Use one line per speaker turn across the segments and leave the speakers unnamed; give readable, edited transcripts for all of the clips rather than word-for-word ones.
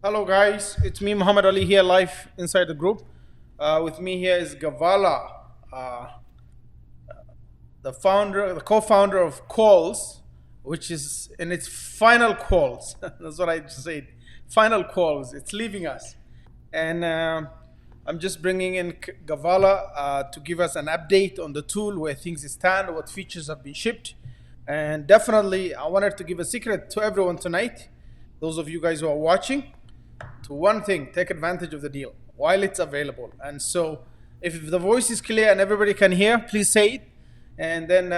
Hello, guys. It's me, Muhammad Ali, here live inside the group. With me here is Gavala, uh, the co-founder of Quallzz, which is in its final calls. That's what I just said. Final calls. It's leaving us, and I'm just bringing in Gavala to give us an update on the tool, where things stand, what features have been shipped, and definitely I wanted to give a secret to everyone tonight. Those of you guys who are watching, to one thing, take advantage of the deal while it's available. And so, if the voice is clear and everybody can hear, please say it, and then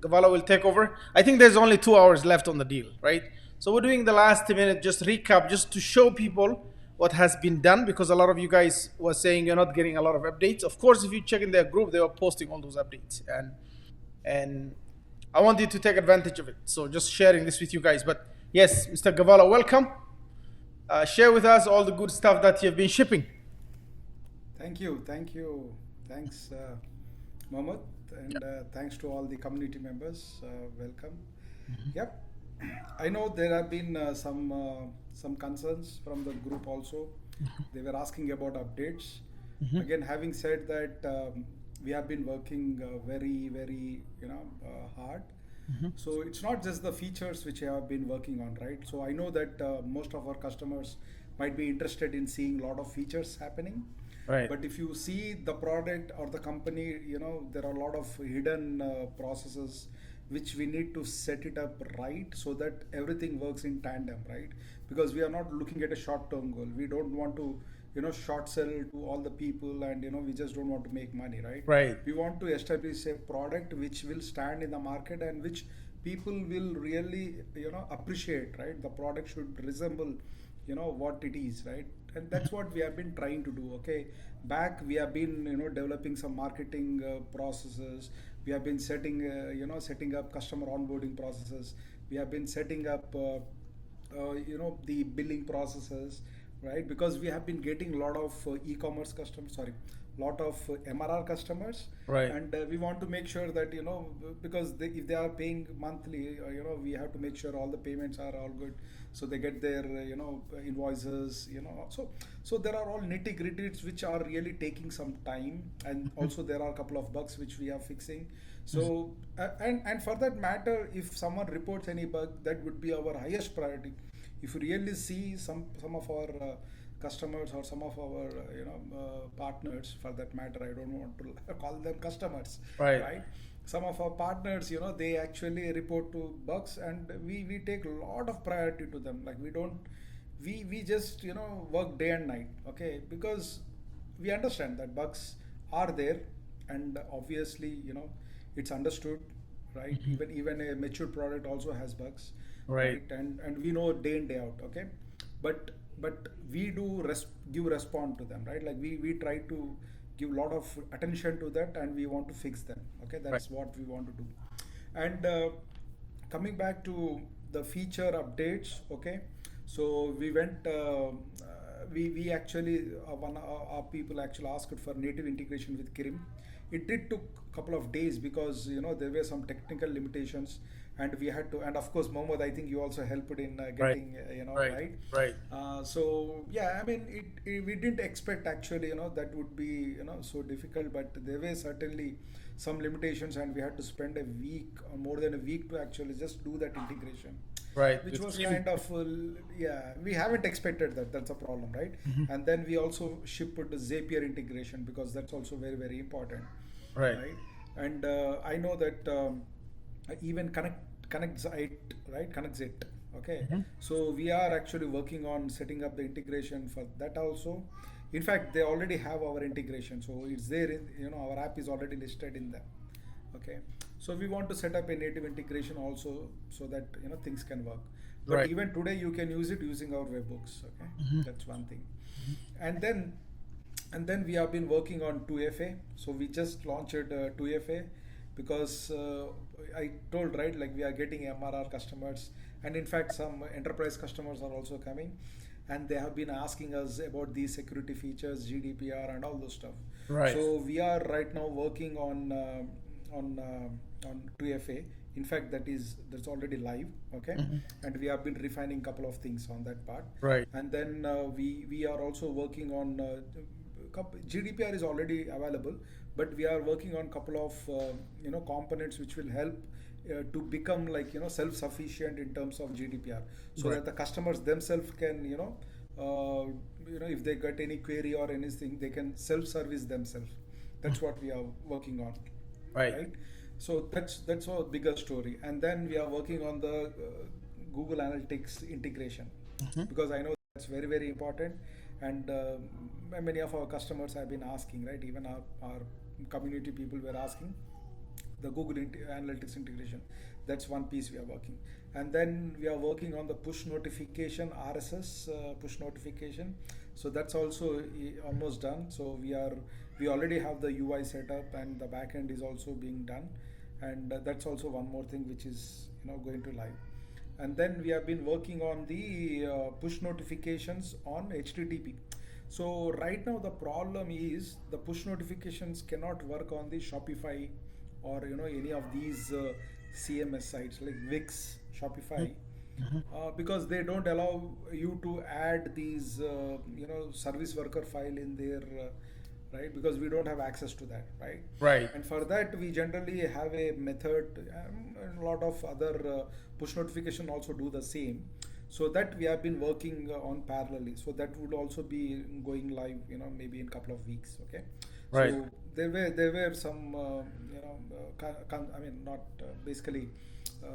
Gavala will take over. I think there's only 2 hours left on the deal, right? So we're doing the last minute just recap, just to show people what has been done, because a lot of you guys were saying you're not getting a lot of updates. Of course, if you check in their group, they were posting all those updates, and I want you to take advantage of it. So just sharing this with you guys. But yes, Mr. Gavala, welcome. Share with us all the good stuff that you've been shipping.
Thank you. Thanks, Mohammed, and thanks to all the community members. Welcome. Yep, I know there have been some concerns from the group also. They were asking about updates. Again, having said that, we have been working very hard. So it's not just the features which I have been working on, right? So I know that most of our customers might be interested in seeing a lot of features happening.
Right.
But if you see the product or the company, there are a lot of hidden processes which we need to set it up right so that everything works in tandem, right? Because we are not looking at a short-term goal. We don't want to, short sell to all the people, and we just don't want to make money, right?
Right.
We want to establish a product which will stand in the market and which people will really, appreciate, right? The product should resemble, what it is, right? And that's what we have been trying to do. Okay, back we have been, developing some marketing processes. We have been setting up customer onboarding processes. We have been setting up the billing processes, right? Because we have been getting a lot of e-commerce customers, sorry, lot of MRR customers,
Right.
and we want to make sure that, because if they are paying monthly, we have to make sure all the payments are all good, so they get their invoices, so there are all nitty gritties which are really taking some time, and also there are a couple of bugs which we are fixing. So and for that matter, if someone reports any bug, that would be our highest priority. If you really see some of our customers or some of our partners, for that matter, I don't want to call them customers,
Right.
right? Some of our partners, they actually report to bugs, and we take a lot of priority to them. Like, we just work day and night, okay? Because we understand that bugs are there, and obviously, it's understood, right? Even a mature product also has bugs,
Right.
right? And we know day in day out, okay? But we do give respond to them, right? Like, we try to give a lot of attention to that, and we want to fix them, okay?
Right.
That's what we want to do. And coming back to the feature updates, okay? So we went we actually one our people actually asked for native integration with Kirim. It did took a couple of days because there were some technical limitations, and we had to, and of course, Mohammed, I think you also helped in
Right.
getting
Right.
right.
Right.
So yeah, I mean, we didn't expect actually, that would be so difficult, but there were certainly some limitations, and we had to spend a week or more than a week to actually just do that integration,
Right.
which
With
was
Kim.
kind of yeah, we haven't expected that. That's a problem, right? And then we also shipped the Zapier integration, because that's also very important,
Right.
right? And I know that even connect right, connect, okay? So we are actually working on setting up the integration for that also. In fact, they already have our integration, so it's there in, our app is already listed in them, okay? So we want to set up a native integration also, so that things can work. But
Right.
even today you can use it using our webhooks, okay? That's one thing. And then and then we have been working on 2FA. So we just launched 2FA, because I told, right, like, we are getting MRR customers, and in fact some enterprise customers are also coming, and they have been asking us about these security features, GDPR, and all those stuff.
Right.
So we are right now working on 2FA In fact, that's already live. Okay, and we have been refining couple of things on that part.
Right.
And then we are also working on GDPR is already available, but we are working on couple of components which will help to become like self-sufficient in terms of GDPR, so
Right.
that the customers themselves can if they get any query or anything, they can self-service themselves. That's what we are working on,
Right.
right? So that's our bigger story. And then we are working on the Google Analytics integration, because I know that's very very important. And many of our customers have been asking, right? Even our community people were asking the Analytics integration. That's one piece we are working. And then we are working on the push notification, RSS push notification. So that's also almost done. So we already have the UI set up, and the backend is also being done. And that's also one more thing which is going to live. And then we have been working on the push notifications on HTTP. So right now the problem is the push notifications cannot work on the Shopify or any of these CMS sites like Wix, Shopify, because they don't allow you to add these service worker file in their right, because we don't have access to that, right?
Right.
And for that we generally have a method, and a lot of other push notification also do the same. So that we have been working on parallelly. So that would also be going live, maybe in a couple of weeks. Okay.
Right.
So there were some I mean not basically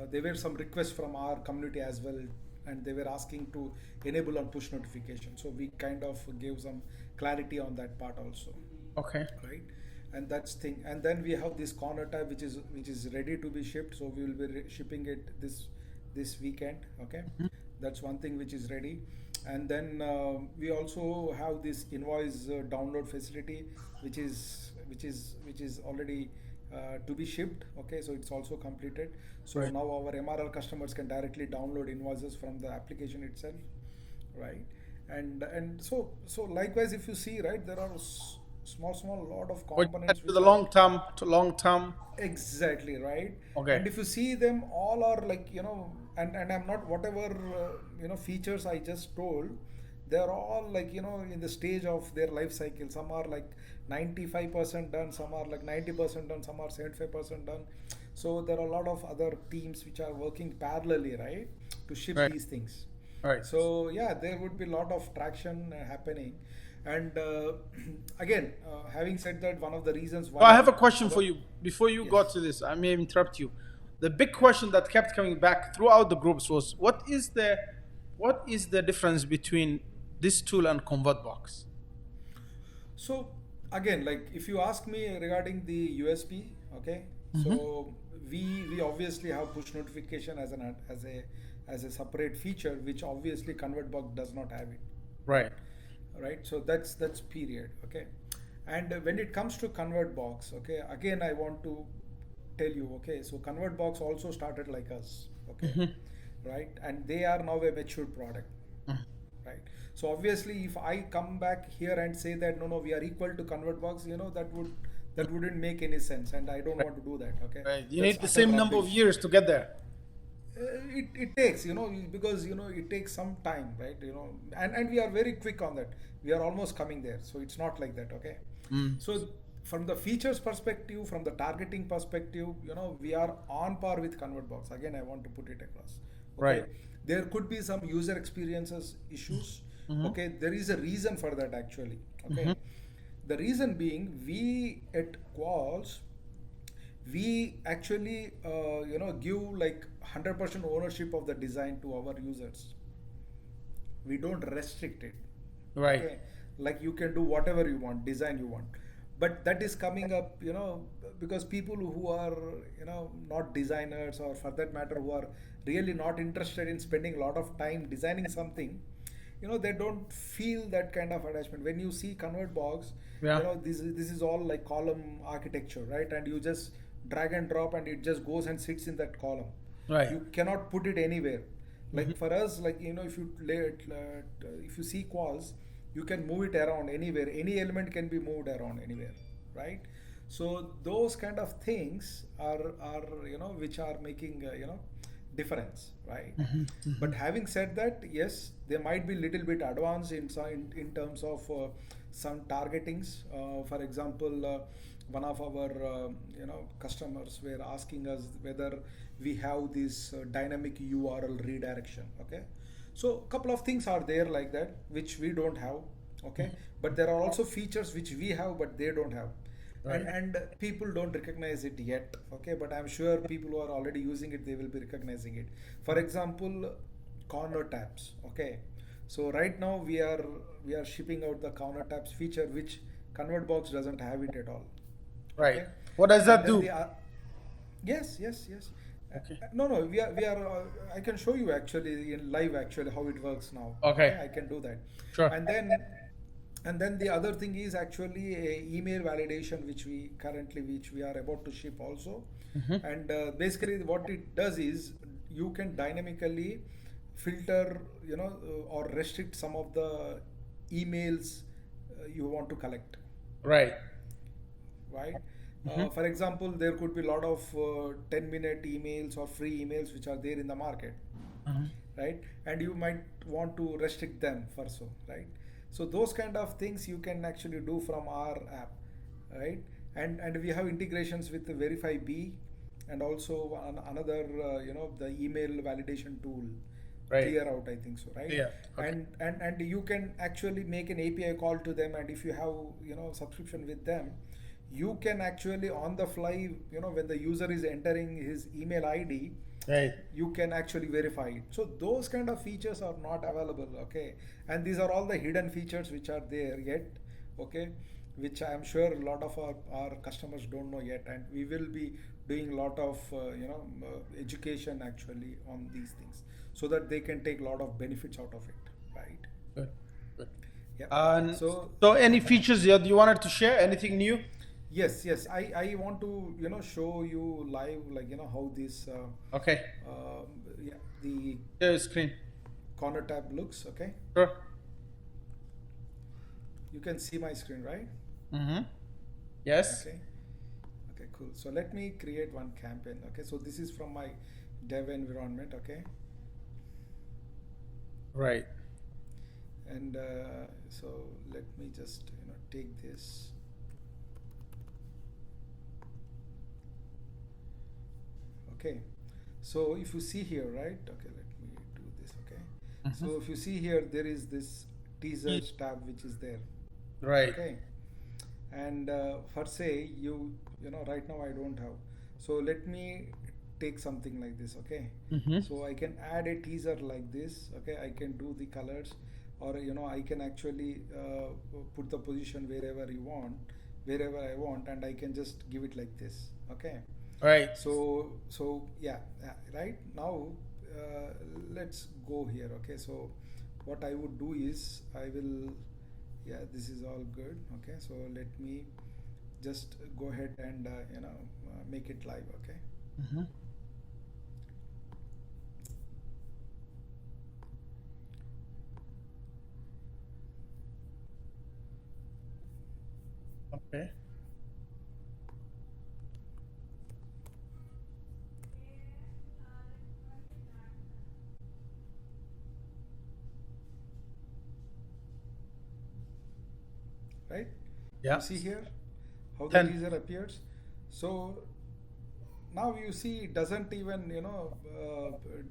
there were some requests from our community as well, and they were asking to enable on push notification. So we kind of gave some clarity on that part also.
Okay.
Right. And that's thing. And then we have this corner tab which is ready to be shipped. So we will be shipping it this weekend. Okay. That's one thing which is ready. And then we also have this invoice download facility which is already to be shipped. Okay, so it's also completed. So
Right.
now our MRR customers can directly download invoices from the application itself, right? And so likewise, if you see, right, there are small lot of
But
components
to
which
the
are
long term.
exactly right.
Okay.
And if you see them, all are like and I'm not whatever features I just told, they're all like in the stage of their life cycle. Some are like 95% done, some are like 90% done, some are 75% done. So there are a lot of other teams which are working parallelly, right, to ship
Right.
these things.
Right.
So yeah, there would be a lot of traction happening. And again, having said that, one of the reasons
So I
why
have a question
our
for you before you
yes.
go to this. I may interrupt you. The big question that kept coming back throughout the groups was what is the difference between this tool and ConvertBox?
So again, like if you ask me regarding the USP, okay, so we obviously have push notification as a separate feature, which obviously ConvertBox does not have it,
Right.
right? So that's period, okay. And when it comes to ConvertBox, okay, again I want to tell you, okay, so ConvertBox also started like us, okay, right, and they are now a matured product, right? So obviously if I come back here and say that no we are equal to ConvertBox, that wouldn't make any sense, and I don't
Right.
want to do that. Okay,
Right. You
that's
need the
utter
same number of
rubbish.
years to get there.
It takes because it takes some time, right? And we are very quick on that. We are almost coming there, so it's not like that. Okay, so from the features perspective, from the targeting perspective, we are on par with ConvertBox. Again, I want to put it across. Okay,
Right.
there could be some user experiences issues. Okay, there is a reason for that actually. Okay, the reason being, we at Qualls, we actually give like 100% ownership of the design to our users. We don't restrict it.
Right.
Okay, like you can do whatever you want, design you want, but that is coming up, because people who are not designers, or for that matter who are really not interested in spending a lot of time designing something, they don't feel that kind of attachment. When you see ConvertBox,
Yeah.
this is all like column architecture, right? And you just drag and drop, and it just goes and sits in that column.
Right.
You cannot put it anywhere. Like for us, like if you if you see Qualls, you can move it around anywhere. Any element can be moved around anywhere, right? So those kind of things are which are making difference, right? But having said that, yes, they might be little bit advanced in terms of some targetings. For example, one of our customers were asking us whether we have this dynamic URL redirection. Okay, so a couple of things are there like that which we don't have. Okay, but there are also features which we have but they don't have,
Right.
and people don't recognize it yet. Okay, but I'm sure people who are already using it, they will be recognizing it. For example, corner tabs. Okay, so right now we are shipping out the corner tabs feature, which ConvertBox doesn't have it at all.
Right.
Okay,
What does
and
that
then
do?
the yes.
Okay.
No, we are I can show you actually in live actually how it works now.
Okay.
Okay, I can do that.
Sure.
And then the other thing is actually a email validation which we are about to ship also. And basically what it does is you can dynamically filter or restrict some of the emails you want to collect,
Right.
right? For example, there could be a lot of 10-minute emails or free emails which are there in the market, right? And you might want to restrict them for so, right? So those kind of things you can actually do from our app, right? And we have integrations with the Verify B, and also another the email validation tool,
Right.
Clear Out, I think so, right?
Yeah. Okay.
And you can actually make an API call to them, and if you have subscription with them, you can actually on the fly, when the user is entering his email ID,
Right.
you can actually verify it. So those kind of features are not available. Okay, and these are all the hidden features which are there yet. Okay, which I am sure a lot of our customers don't know yet, and we will be doing a lot of education actually on these things, so that they can take a lot of benefits out of it, right?
Good. Good.
Yeah.
And
So
so, any features that you wanted to share? Anything new?
yes, I want to show you live, like how this
Okay.
yeah, the
Share your screen.
corner tab looks. Okay,
Sure.
you can see my screen, right?
Mm-hmm. Yes.
Okay, cool. So let me create one campaign. Okay, so this is from my dev environment. Okay,
Right.
and so let me just take this. Okay, so if you see here, right? Okay, let me do this. Okay, so if you see here, there is this teasers tab which is there.
Right.
Okay, and for say right now I don't have, so let me take something like this. Okay, so I can add a teaser like this. Okay, I can do the colors, or I can actually put the position wherever I want, and I can just give it like this. Okay,
Right.
so yeah, right now let's go here. Okay, so what I would do is I will, yeah, this is all good. Okay, so let me just go ahead and make it live. Okay,
Mm-hmm. Okay.
right?
Yeah.
You see here how the
10.
teaser appears. So now you see it doesn't even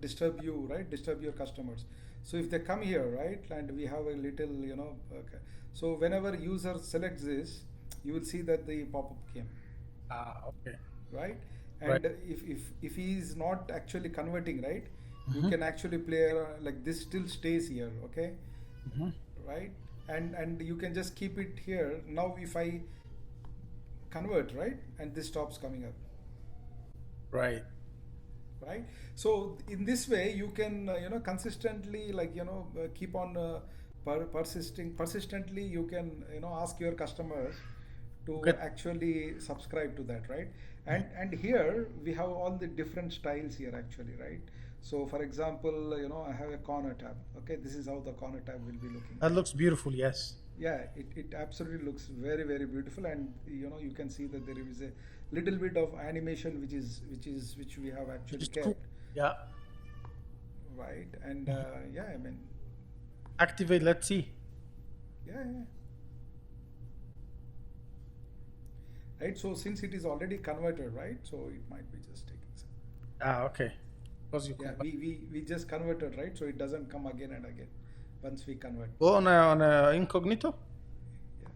disturb you, right? Disturb your customers. So if they come here, right, and we have a little okay. So whenever user selects this, you will see that the pop-up came,
Ah. Okay.
right?
Right.
And if he is not actually converting, right, you
Mm-hmm.
can actually play like this still stays here. Okay,
Mm-hmm.
right? And you can just keep it here. Now if I convert, right, and this stops coming up,
Right.
right? So in this way you can consistently, like keep on persistently you can ask your customers to
Good.
actually subscribe to that, right? And here we have all the different styles here actually, right? So for example, I have a corner tab. Okay, this is how the corner tab will be looking
That
like.
looks beautiful. Yes.
yeah, it absolutely looks very very beautiful, and you can see that there is a little bit of animation which we have
Which
actually
is cool.
kept,
Yeah.
right? And yeah, I mean,
Activate. Let's see.
yeah, yeah, right. So since it is already converted, right? So it might be just taking some.
Ah, okay. Because you
Yeah,
come back.
we just converted, right? So it doesn't come again and again once we convert.
Go on a incognito.
Yeah.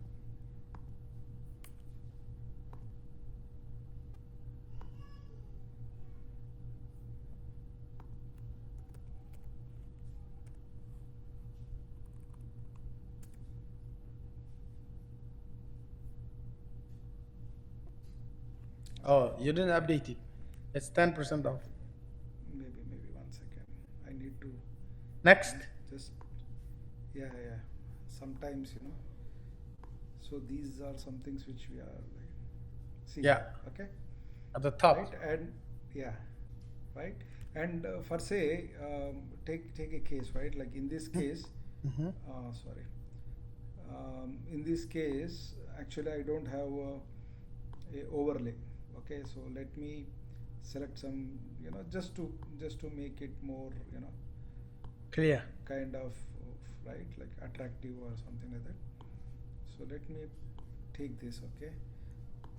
Oh, you didn't update it. It's 10% off.
Maybe 1 second. I need to
Next.
just, yeah, yeah. Sometimes, so these are some things which we are like, see
Yeah.
here, okay,
At the top.
right? And yeah, right. And for say, take a case, right? Like in this case,
Mm-hmm.
sorry, in this case, actually I don't have a overlay. Okay, so let me select some, just to make it more,
Clear.
kind of, right, like attractive or something like that. So let me take this, okay,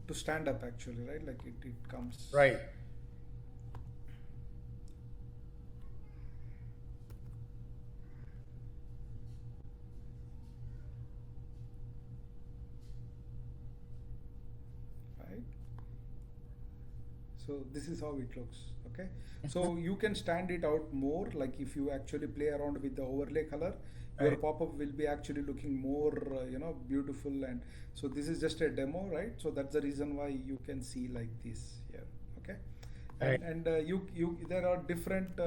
to stand up actually, right? Like it comes.
Right.
Right. So this is how it looks, okay. So you can stand it out more, like if you actually play around with the overlay color, your
Right.
pop-up will be actually looking more, beautiful. And so this is just a demo, right? So that's the reason why you can see like this here, okay.
Right.
And you there are different,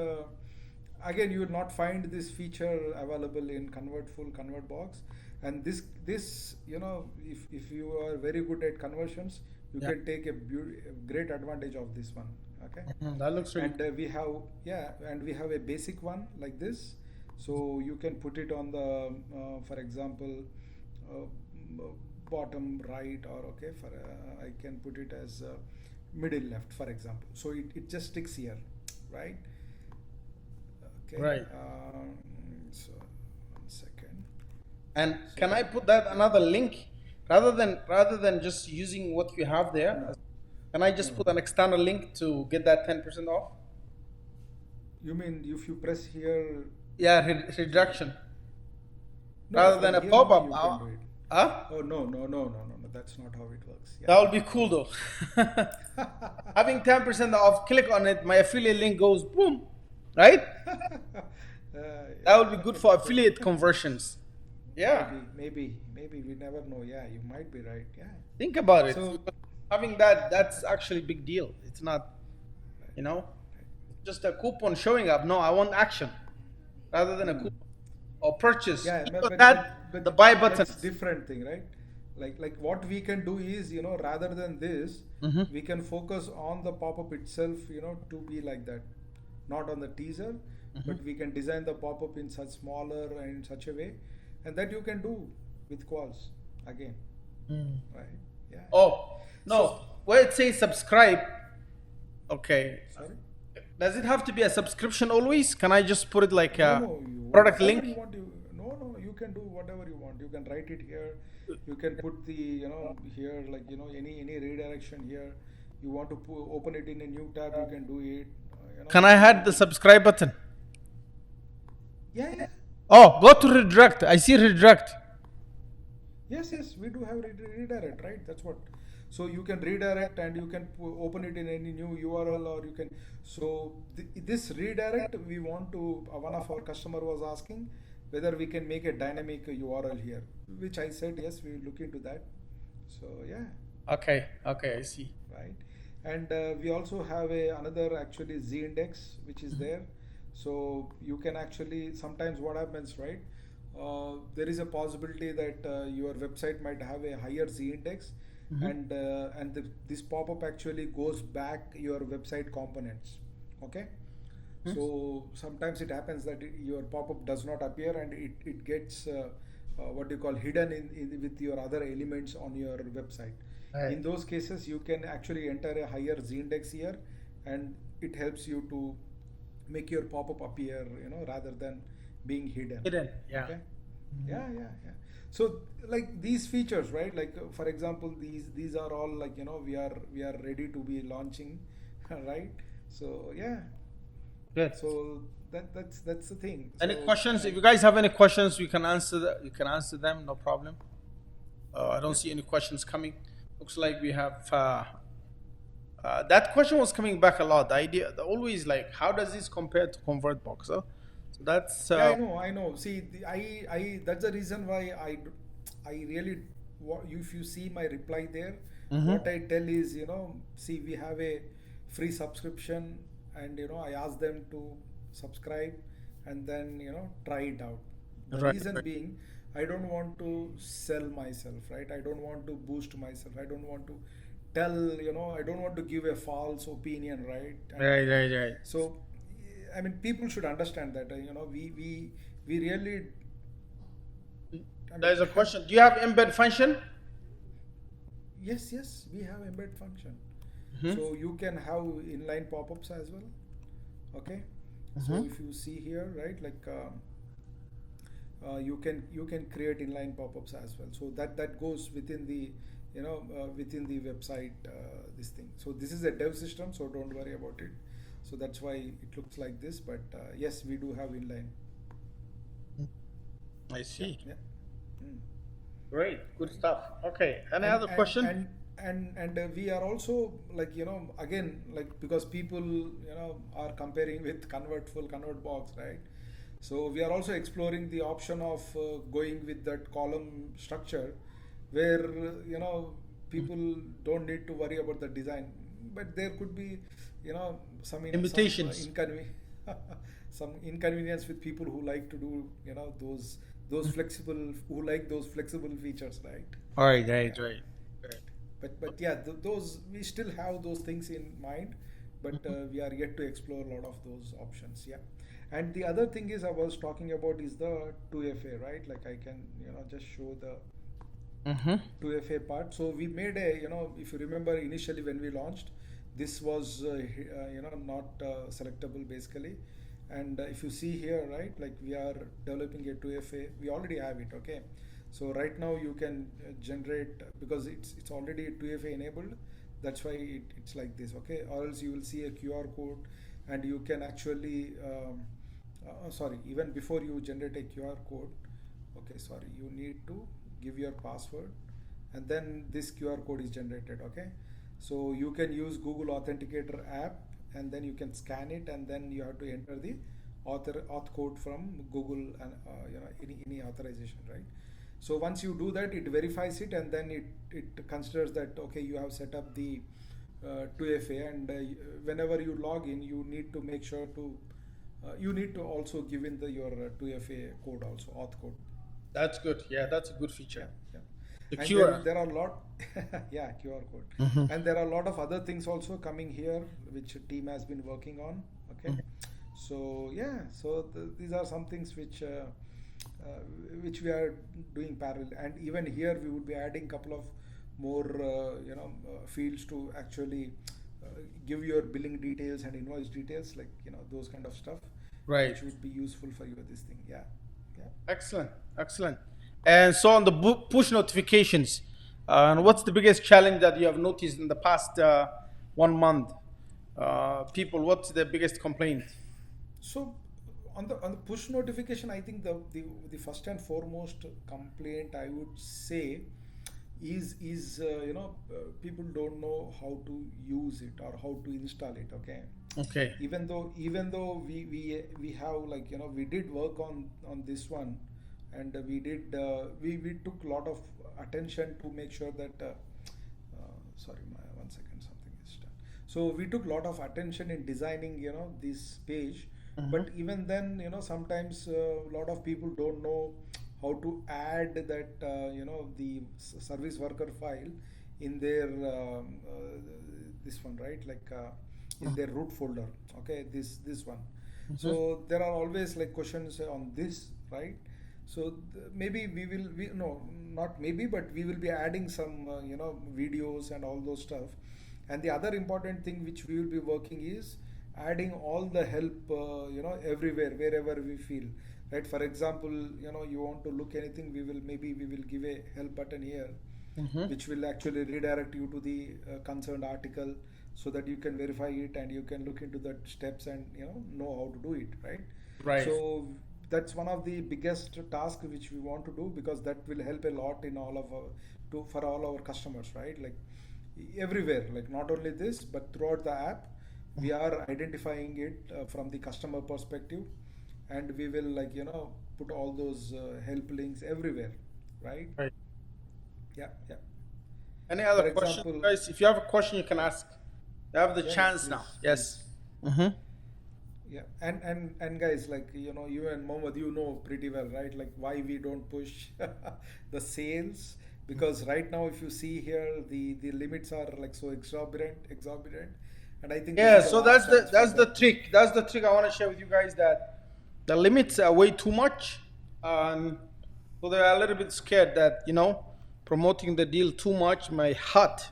again, you will not find this feature available in convert full, convert box. And this if you are very good at conversions, you
Yeah.
can take a great advantage of this one, okay.
Mhm. That looks really
And we have, yeah, and we have a basic one like this. So you can put it on the, for example, uh, bottom right, or okay, for I can put it as middle left, for example. So it just sticks here, right? Okay.
right.
So 1 second.
And
So
can I put that another link rather than just using what you have there?
no,
Can I just
no.
put an external link to get that 10% off?
You mean if you press here?
Yeah, reduction.
No,
Rather than a
here only
pop-up.
you can do it.
Huh?
Oh, no. That's not how it works. Yeah.
That would be cool though. Having 10% off, click on it, my affiliate link goes boom. Right? That would be good for affiliate conversions. Yeah.
Maybe we never know. Yeah, you might be right. Yeah.
Think about it.
So,
Having that's actually a big deal. It's not,
right,
you know,
right.
it's just a coupon showing up. No, I want action rather than a coupon or purchase.
Yeah,
Just
but,
for
but,
that,
but,
the buy
but
button.
that's different thing, right? Like what we can do is, rather than this,
Mhm.
we can focus on the pop-up itself, to be like that, not on the teaser, but we can design the pop-up in such smaller and in such a way, and that you can do with Quallzz again,
Mm.
right? Yeah.
Oh, no.
So,
Where it says subscribe, okay.
sorry.
Does it have to be a subscription always? Can I just put it like
No,
a
no,
product
whatever you
link?
want. No, you can do whatever you want. You can write it here. You can put the, here, like, any redirection here. You want to open it in a new tab, you can do it.
Can I add the subscribe button?
Yeah, yeah.
Oh, go to redirect. I see redirect.
Yes, we do have redirect, right? That's what. So you can redirect, and you can open it in any new URL, or you can. So this redirect, we want to. One of our customer was asking whether we can make a dynamic URL here, which I said yes, we will look into that. So yeah,
Okay, I see.
right. And we also have another actually Z index which is there. So you can actually, sometimes what happens, right? There is a possibility that your website might have a higher Z index, and this pop-up actually goes back your website components. Okay. So sometimes it happens that your pop-up does not appear, and it gets what you call hidden in with your other elements on your website.
Right.
In those cases, you can actually enter a higher z-index here, and it helps you to make your pop-up appear, rather than being hidden.
Hidden. Yeah.
Okay. Yeah. So like these features, right? Like for example, these are all like we are ready to be launching, right? So yeah.
Good.
So that's the thing.
Any
So
questions? If you guys have any questions, we can answer that. You can answer them. No problem. I don't
yeah.
see any questions coming. Looks like we have. That question was coming back a lot. The idea, always like, how does this compare to ConvertBox? Huh? So that's.
Yeah, I know. See, I that's the reason why I really, if you see my reply there,
Mhm.
what I tell is, see, we have a free subscription, and I ask them to subscribe, and then try it out. The
Right.
reason
Right.
being, I don't want to sell myself, right? I don't want to boost myself. I don't want to tell, I don't want to give a false opinion, right? And
Right. Right. Right.
so, I mean, people should understand that, we really, I mean,
There's a question. Do you have embed function?
yes, we have embed function.
Mhm.
So you can have inline pop-ups as well. Okay. So
Mhm.
if you see here, right, like you can create inline pop-ups as well. So that goes within the within the website, this thing. So this is a dev system, so don't worry about it. So that's why it looks like this. But yes, we do have inline.
I
Yeah,
see.
yeah. Mm.
Great. Good stuff. Okay. Any
and
other
and
question?
and we are also, like, again, like, because people are comparing with ConvertBox, right? So we are also exploring the option of going with that column structure, where people don't need to worry about the design, but there could be
Limitations.
some inconvenience with people who like to do those flexible, who like those flexible features, right?
All right.
Yeah.
Right. Right. Right.
But yeah, those, we still have those things in mind, but we are yet to explore a lot of those options. Yeah. And the other thing is, I was talking about, is the 2FA, right? Like, I can just show the
Mhm.
2FA part. So we made if you remember, initially when we launched, this was not selectable basically. And if you see here, right, like, we are developing a 2FA. We already have it. Okay. So right now you can generate, because it's already 2FA enabled. That's why it's like this. Okay. Or else you will see a QR code, and you can actually sorry, even before you generate a QR code, okay, sorry, you need to give your password, and then this QR code is generated. Okay. So you can use Google Authenticator app, and then you can scan it, and then you have to enter the auth code from Google, and any authorization, right? So once you do that, it verifies it, and then it considers that, okay, you have set up the 2FA, and whenever you log in, you need to make sure to you need to also give in your 2FA code, also auth code.
That's good. Yeah, that's a good feature.
Yeah, yeah.
The
And
QR.
there are a lot, yeah, QR code,
Mhm.
and there are a lot of other things also coming here, which team has been working on. Okay.
Mhm.
So yeah, so these are some things which we are doing parallel, and even here we would be adding couple of more fields to actually give your billing details and invoice details, like those kind of stuff,
Right.
which would be useful for you, this thing. Yeah, yeah.
Excellent. Excellent. And so on the push notifications, and what's the biggest challenge that you have noticed in the past 1 month? People, what's the biggest complaint?
So on the push notification, I think the first and foremost complaint, I would say, is people don't know how to use it or how to install it. Okay.
Okay.
Even though we have, like, we did work on this one, and we took a lot of attention to make sure that sorry, my 1 second, something is done. So we took a lot of attention in designing this page.
Mhm.
But even then, sometimes a lot of people don't know how to add that the service worker file in their this one, right, like in their root folder. Okay, this one.
Mhm.
So there are always, like, questions on this, right? So maybe we will, we no, not maybe, but we will be adding some videos and all those stuff. And the other important thing which we will be working is adding all the help everywhere wherever we feel, right? For example, you want to look anything, we will give a help button here,
Mm-hmm.
which will actually redirect you to the concerned article, so that you can verify it and you can look into the steps and know how to do it, right?
Right.
So that's one of the biggest tasks which we want to do, because that will help a lot in all of our, to for all our customers, right? Like everywhere, like not only this but throughout the app, we are identifying it from the customer perspective, and we will, like, put all those help links everywhere, right?
Right.
Yeah, yeah.
Any other
For
questions,
example,
guys? If you have a question, you can ask. You have the
yeah, yeah,
chance now.
please,
Yes.
please.
Mm-hmm.
Yeah, and guys, like, you and Mohammed, pretty well, right? Like, why we don't push the sales, because right now, if you see here, the limits are like so exorbitant, and I think this
Yeah.
is the
So
last chance for
that's the
them.
trick. That's the trick I want to share with you guys, that the limits are way too much, and so they're a little bit scared that promoting the deal too much may hurt,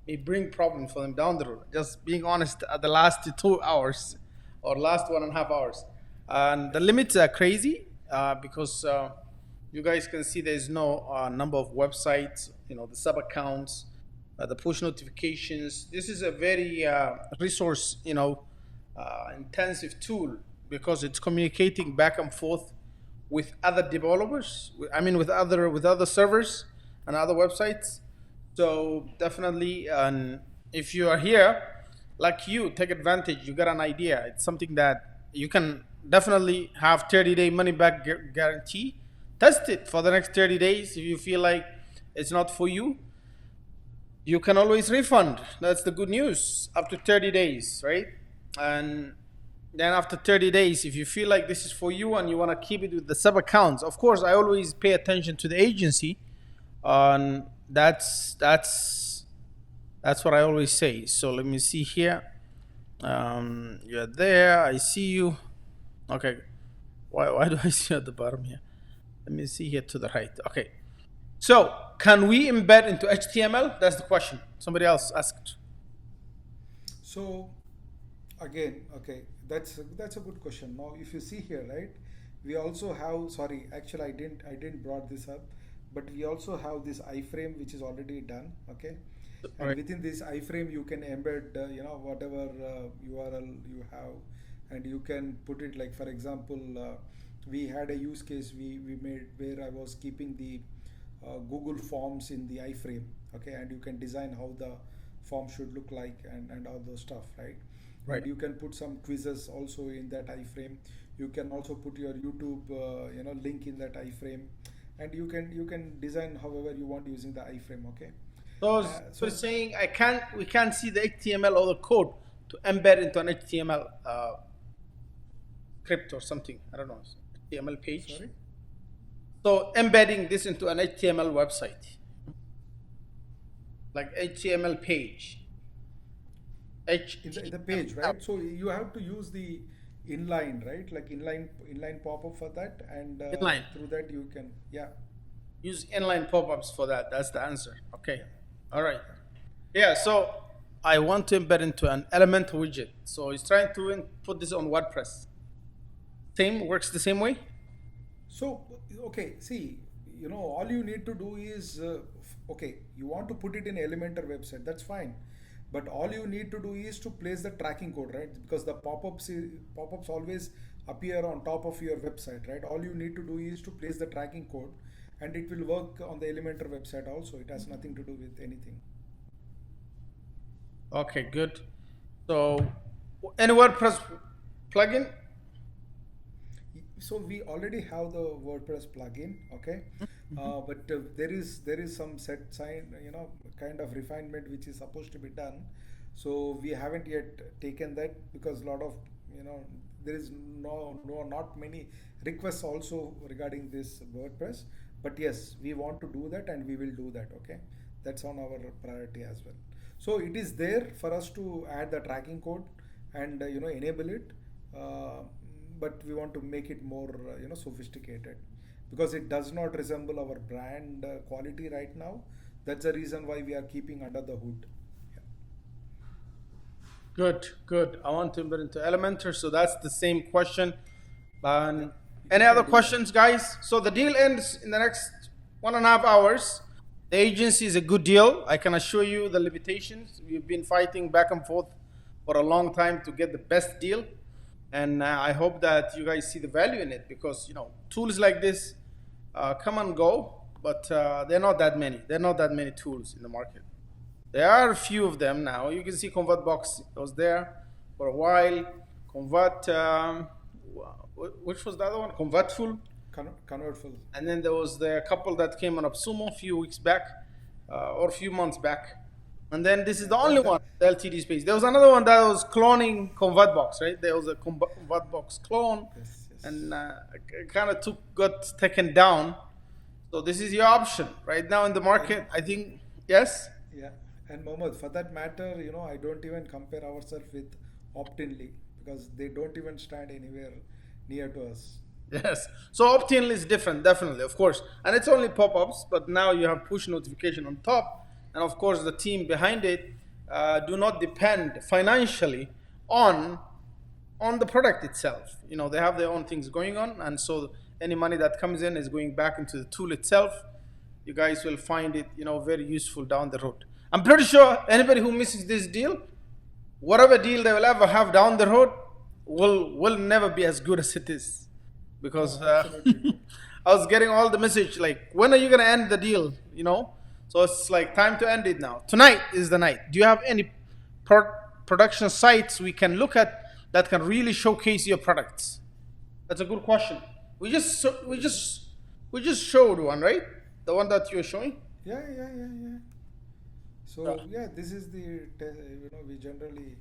may bring problem for them down the road. Just being honest, at the last 2 hours or last 1.5 hours, and the limits are crazy because you guys can see there's no number of websites, the sub accounts, the push notifications. This is a very resource, intensive tool, because it's communicating back and forth with other developers. I mean, with other servers and other websites. So definitely, if you are here, like take advantage. You got an idea. It's something that you can definitely have 30-day money back guarantee. Test it for the next 30 days. If you feel like it's not for you, you can always refund. That's the good news. Up to 30 days, right? And then after 30 days, if you feel like this is for you and you want to keep it with the sub accounts, of course, I always pay attention to the agency. And that's what I always say. So let me see here. You're there. I see you. Okay. Why do I see you at the bottom here? Let me see here to the right. Okay. So can we embed into HTML? That's the question. Somebody else asked.
So again, okay, that's a good question. Now, if you see here, right, we also have, sorry, actually, I didn't brought this up, but we also have this iframe which is already done, okay, and
Right.
within this iframe you can embed whatever URL you have, and you can put it, like, for example, we had a use case we made where I was keeping the Google Forms in the iframe, okay, and you can design how the form should look like, and all those stuff, right?
Right.
And you can put some quizzes also in that iframe. You can also put your YouTube link in that iframe, and you can design however you want using the iframe, okay.
So
So
saying we can't see the HTML or the code to embed into an HTML script or something. I don't know, HTML page.
sorry,
So embedding this into an HTML website, like HTML page.
in the page,
HTML.
right? So you have to use the inline, right? Like inline pop-up for that, and
Inline.
through that you can, yeah,
Use inline pop-ups for that. That's the answer. Okay.
yeah.
All right. Yeah. So I want to embed into an element widget. So it's trying to put this on WordPress. Same works the same way.
So, okay, see, all you need to do is, okay, you want to put it in Elementor website, that's fine. But all you need to do is to place the tracking code, right? Because the pop-ups always appear on top of your website, right? All you need to do is to place the tracking code, and it will work on the Elementor website also. It has nothing to do with anything.
Okay. Good. So any WordPress plugin.
So we already have the WordPress plugin, okay, but there is some set sign, kind of refinement which is supposed to be done. So we haven't yet taken that, because a lot of, there is not many requests also regarding this WordPress. But yes, we want to do that, and we will do that, okay. That's on our priority as well. So it is there for us to add the tracking code and enable it. Uh, but we want to make it more sophisticated, because it does not resemble our brand quality right now. That's the reason why we are keeping under the hood. Yeah.
Good, good. I want to embed into Elementor, so that's the same question.
Yeah,
Any
you
other
can do that.
questions, guys? So the deal ends in the next 1.5 hours. The agency is a good deal. I can assure you the limitations. We've been fighting back and forth for a long time to get the best deal, and I hope that you guys see the value in it because tools like this come and go, but they're not that many. There are not that many tools in the market. There are a few of them now. You can see ConvertBox was there for a while. Convert, which was the other one? Convertful.
Convertful.
And then there was the couple that came on AppSumo a few weeks back or a few months back. And then this is the only one, the LTD space. There was another one that was cloning ConvertBox, right? There was a ConvertBox clone,
Yes, yes.
and it kind of got taken down. So this is your option right now in the market. I think yes.
Yeah, and Mohammed, for that matter, I don't even compare ourselves with Optinly because they don't even stand anywhere near to us.
Yes. So opt-in is different, definitely, of course. And it's only pop-ups, but now you have push notification on top. And of course, the team behind it do not depend financially on the product itself. They have their own things going on. And so any money that comes in is going back into the tool itself. You guys will find it, very useful down the road. I'm pretty sure anybody who misses this deal, whatever deal they will ever have down the road, will never be as good as it is. Because
Absolutely.
I was getting all the message like, when are you gonna end the deal? So it's like time to end it now. Tonight is the night. Do you have any production sites we can look at that can really showcase your products? That's a good question. We just showed one, right? The one that you're showing.
Yeah, yeah, yeah, yeah. So yeah, this is we generally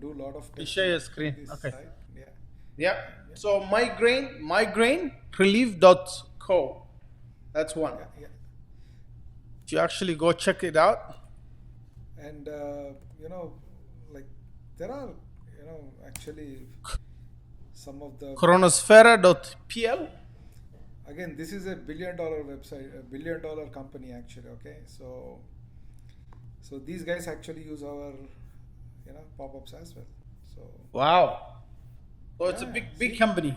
do a lot of
You
testing
share your
on
screen.
this
Okay.
site. Yeah.
Yeah. So migraine relief.co. That's one.
Yeah, yeah.
If you actually go check it out.
And like there are actually some of the
Chronosfera.pl.
again, this is a billion-dollar website, a billion-dollar company actually. Okay, so these guys actually use our pop-ups as well. So
Wow. So it's a
yeah,
big
see,
company.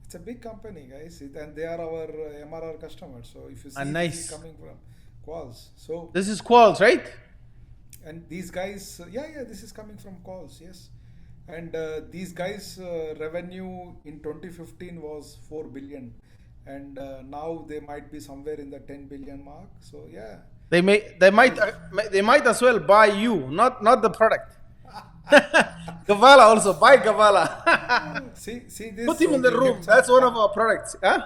it's a big company, guys, and they are our MRR customers. So if you see,
And
this
nice.
is coming from Quallzz. So
This is Quallzz, right?
and these guys, yeah, this is coming from Quallzz, yes. And these guys' revenue in 2015 was 4 billion, and now they might be somewhere in the 10 billion mark. So yeah,
They might as well buy you, not the product. Gavala also buy Gavala.
see this.
Put him
So
in the
they
room.
kept
That's one of our products. Huh?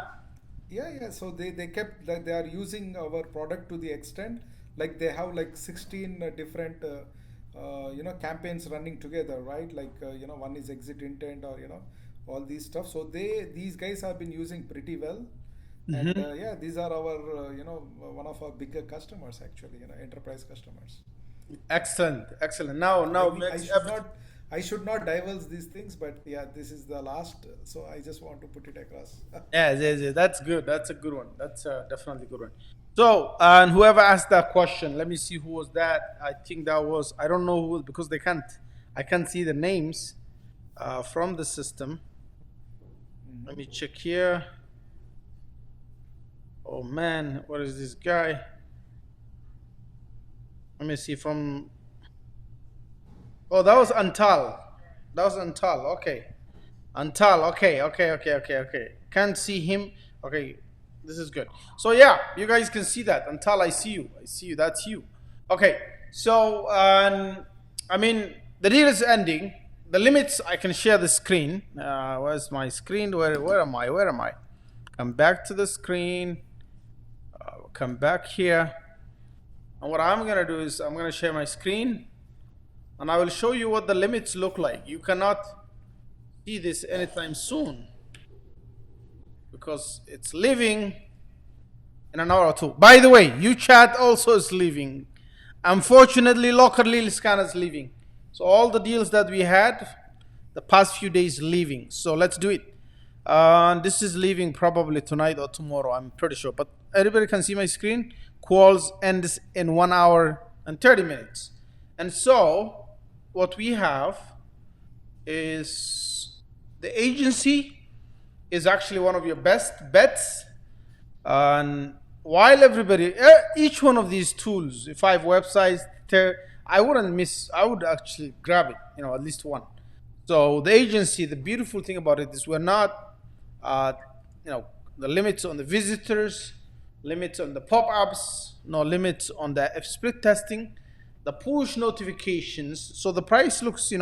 yeah. So they kept like they are using our product to the extent like they have like 16 different campaigns running together, right? Like one is exit intent or all these stuff. So these guys have been using pretty well, and yeah, these are our one of our bigger customers actually, enterprise customers.
Excellent. Now
I should not divulge these things, but yeah, this is the last, so I just want to put it across.
yeah, that's good. That's a good one. That's definitely a good one. So, and whoever asked that question, let me see who was that. I think that was, I don't know who, because I can't see the names from the system. Let me check here. Oh man, what is this guy? Let me see from. Oh, that was Antal. Okay. Antal. Okay. Can't see him. Okay, this is good. So yeah, you guys can see that. Antal, I see you. That's you. Okay. So I mean, the deal is ending. The limits. I can share the screen. Where's my screen? Where am I? Come back to the screen. Come back here. And what I'm gonna do is I'm gonna share my screen, and I will show you what the limits look like. You cannot see this anytime soon because it's leaving in an hour or two. By the way, UChat also is leaving. Unfortunately, locally scanner is leaving. So all the deals that we had the past few days leaving. So let's do it. This is leaving probably tonight or tomorrow, I'm pretty sure. But everybody can see my screen. Quallzz ends in 1 hour and 30 minutes. And so what we have is the agency is actually one of your best bets. And while everybody, each one of these tools, if I have websites, I would actually grab it, at least one. So the agency, the beautiful thing about it is we're not, uh, the limits on the visitors, limits on the pop-ups, no limits on the split testing, the push notifications. So the price looks,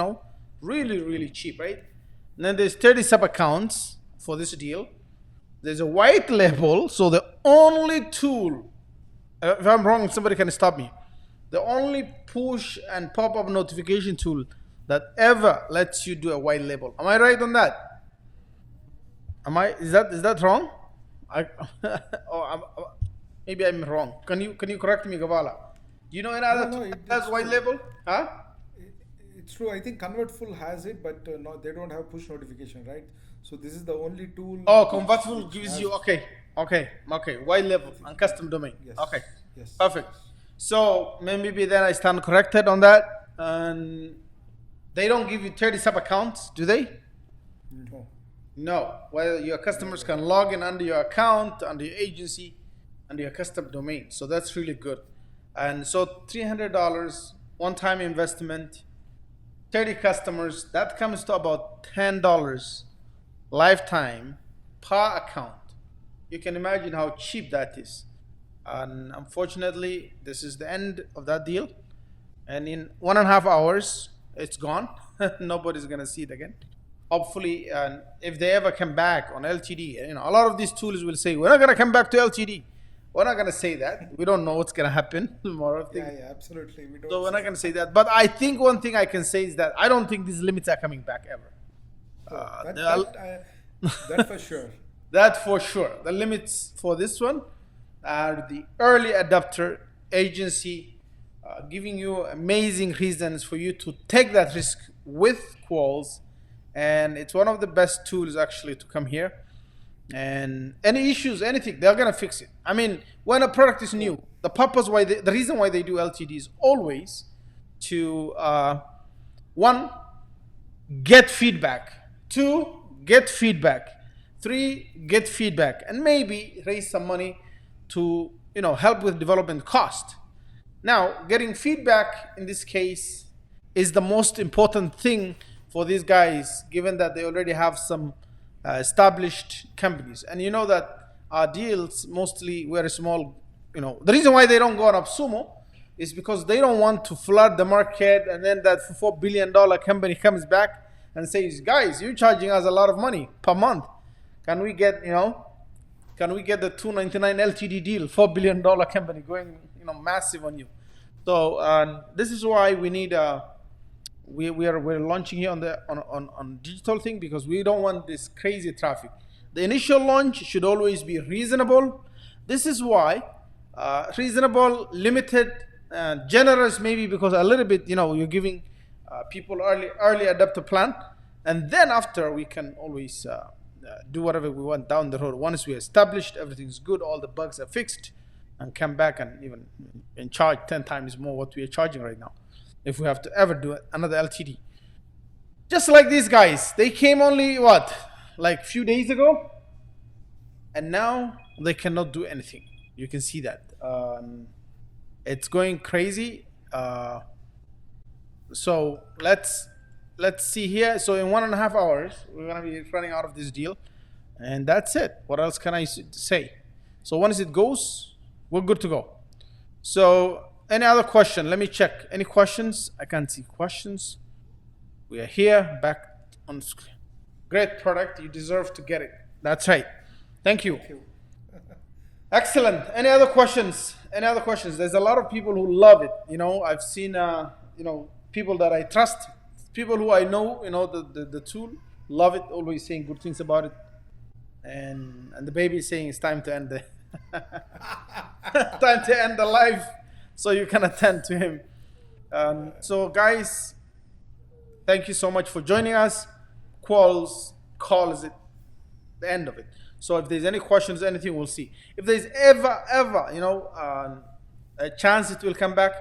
really, really cheap, right? And then there's 30 sub accounts for this deal. There's a white label. So the only tool, if I'm wrong, somebody can stop me. The only push and pop-up notification tool that ever lets you do a white label. Am I right on that? Is that wrong? Maybe I'm wrong. Can you correct me, Gavala? Do you know any other tool that has white label? Huh?
It's true. I think Convertful has it, but no, they don't have push notification, right? So this is the only tool.
Oh, Convertful gives you okay, white label and custom domain.
Yes.
Okay,
Yes.
perfect. So maybe then I stand corrected on that. And they don't give you 30 sub accounts, do they?
No.
No. Well, your customers can log in under your account, under your agency, under your custom domain. So that's really good. And so $300 one-time investment, 30 customers, that comes to about $10 lifetime per account. You can imagine how cheap that is. And unfortunately, this is the end of that deal. And in 1.5 hours, it's gone. Nobody's gonna see it again. Hopefully, and if they ever come back on LTD, a lot of these tools will say, we're not gonna come back to LTD. We're not gonna say that. We don't know what's gonna happen tomorrow.
Yeah, absolutely. We don't.
So we're not gonna say that. But I think one thing I can say is that I don't think these limits are coming back ever.
That for sure.
That for sure. The limits for this one are the early adopter agency, giving you amazing reasons for you to take that risk with Quallzz. And it's one of the best tools actually to come here. And any issues, anything, they're gonna fix it. I mean, when a product is new, the reason why they do LTD is always to one, get feedback. 2, get feedback. 3, get feedback, and maybe raise some money to help with development cost. Now, getting feedback in this case is the most important thing for these guys, given that they already have some established companies. And you know that our deals mostly were small. The reason why they don't go on AppSumo is because they don't want to flood the market, and then that $4 billion company comes back and says, guys, you're charging us a lot of money per month. Can we get the $299 LTD deal, $4 billion company going massive on you? So this is why we need we're launching here on digital thing, because we don't want this crazy traffic. The initial launch should always be reasonable. This is why reasonable, limited, generous maybe, because a little bit you're giving people early adopter plan, and then after we can always do whatever we want down the road. Once we established everything's good, all the bugs are fixed, and come back and even charge 10 times more what we are charging right now, if we have to ever do another LTD. Just like these guys, they came only like few days ago, and now they cannot do anything. You can see that it's going crazy. So let's see here. So in 1.5 hours, we're gonna be running out of this deal, and that's it. What else can I say? So once it goes, we're good to go. So any other question? Let me check. Any questions? I can't see questions. We are here, back on screen. Great product. You deserve to get it. That's right. Thank you. Excellent. Any other questions? Any other questions? There's a lot of people who love it. I've seen people that I trust, people who I know, the tool, love it, always saying good things about it. And the baby is saying it's time to end the time to end the live, so you can attend to him. So guys, thank you so much for joining us. Quallzz calls it the end of it. So if there's any questions, anything, we'll see. If there's ever, a chance it will come back,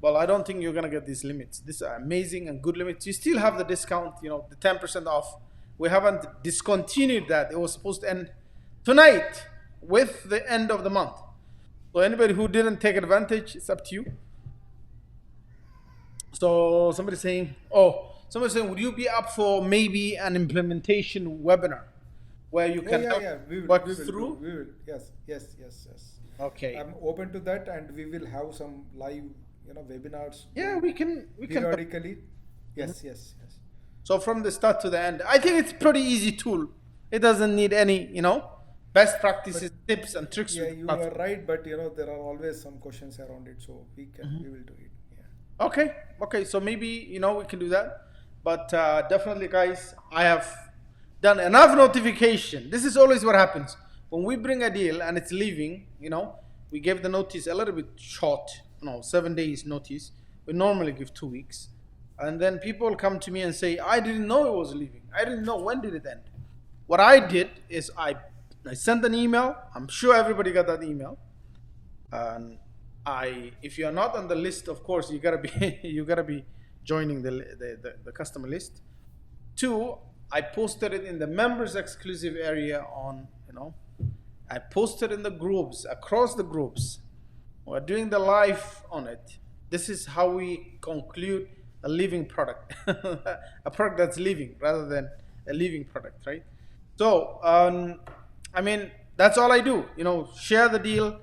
well, I don't think you're gonna get these limits. These are amazing and good limits. You still have the discount, the 10% off. We haven't discontinued that. It was supposed to end tonight with the end of the month. So anybody who didn't take advantage, it's up to you. So somebody's saying, would you be up for maybe an implementation webinar where you can work through?
We will. Yes.
Okay.
I'm open to that, and we will have some live, webinars.
Yeah, we can
periodically. Yes.
So from the start to the end, I think it's pretty easy tool. It doesn't need any, best practices, tips and tricks.
Yeah, you are right, but there are always some questions around it, so we will do it. Yeah.
Okay. So maybe we can do that, but definitely, guys, I have done enough notification. This is always what happens when we bring a deal and it's leaving. We give the notice a little bit short. 7 days notice. We normally give 2 weeks. And then people come to me and say, I didn't know it was leaving. I didn't know, when did it end? What I did is I sent an email. I'm sure everybody got that email. And if you're not on the list, of course, you gotta be joining the customer list. 2, I posted it in the members exclusive area I posted in the groups, across the groups. We're doing the live on it. This is how we conclude a living product, a product that's living rather than a living product, right? So, that's all I do. Share the deal,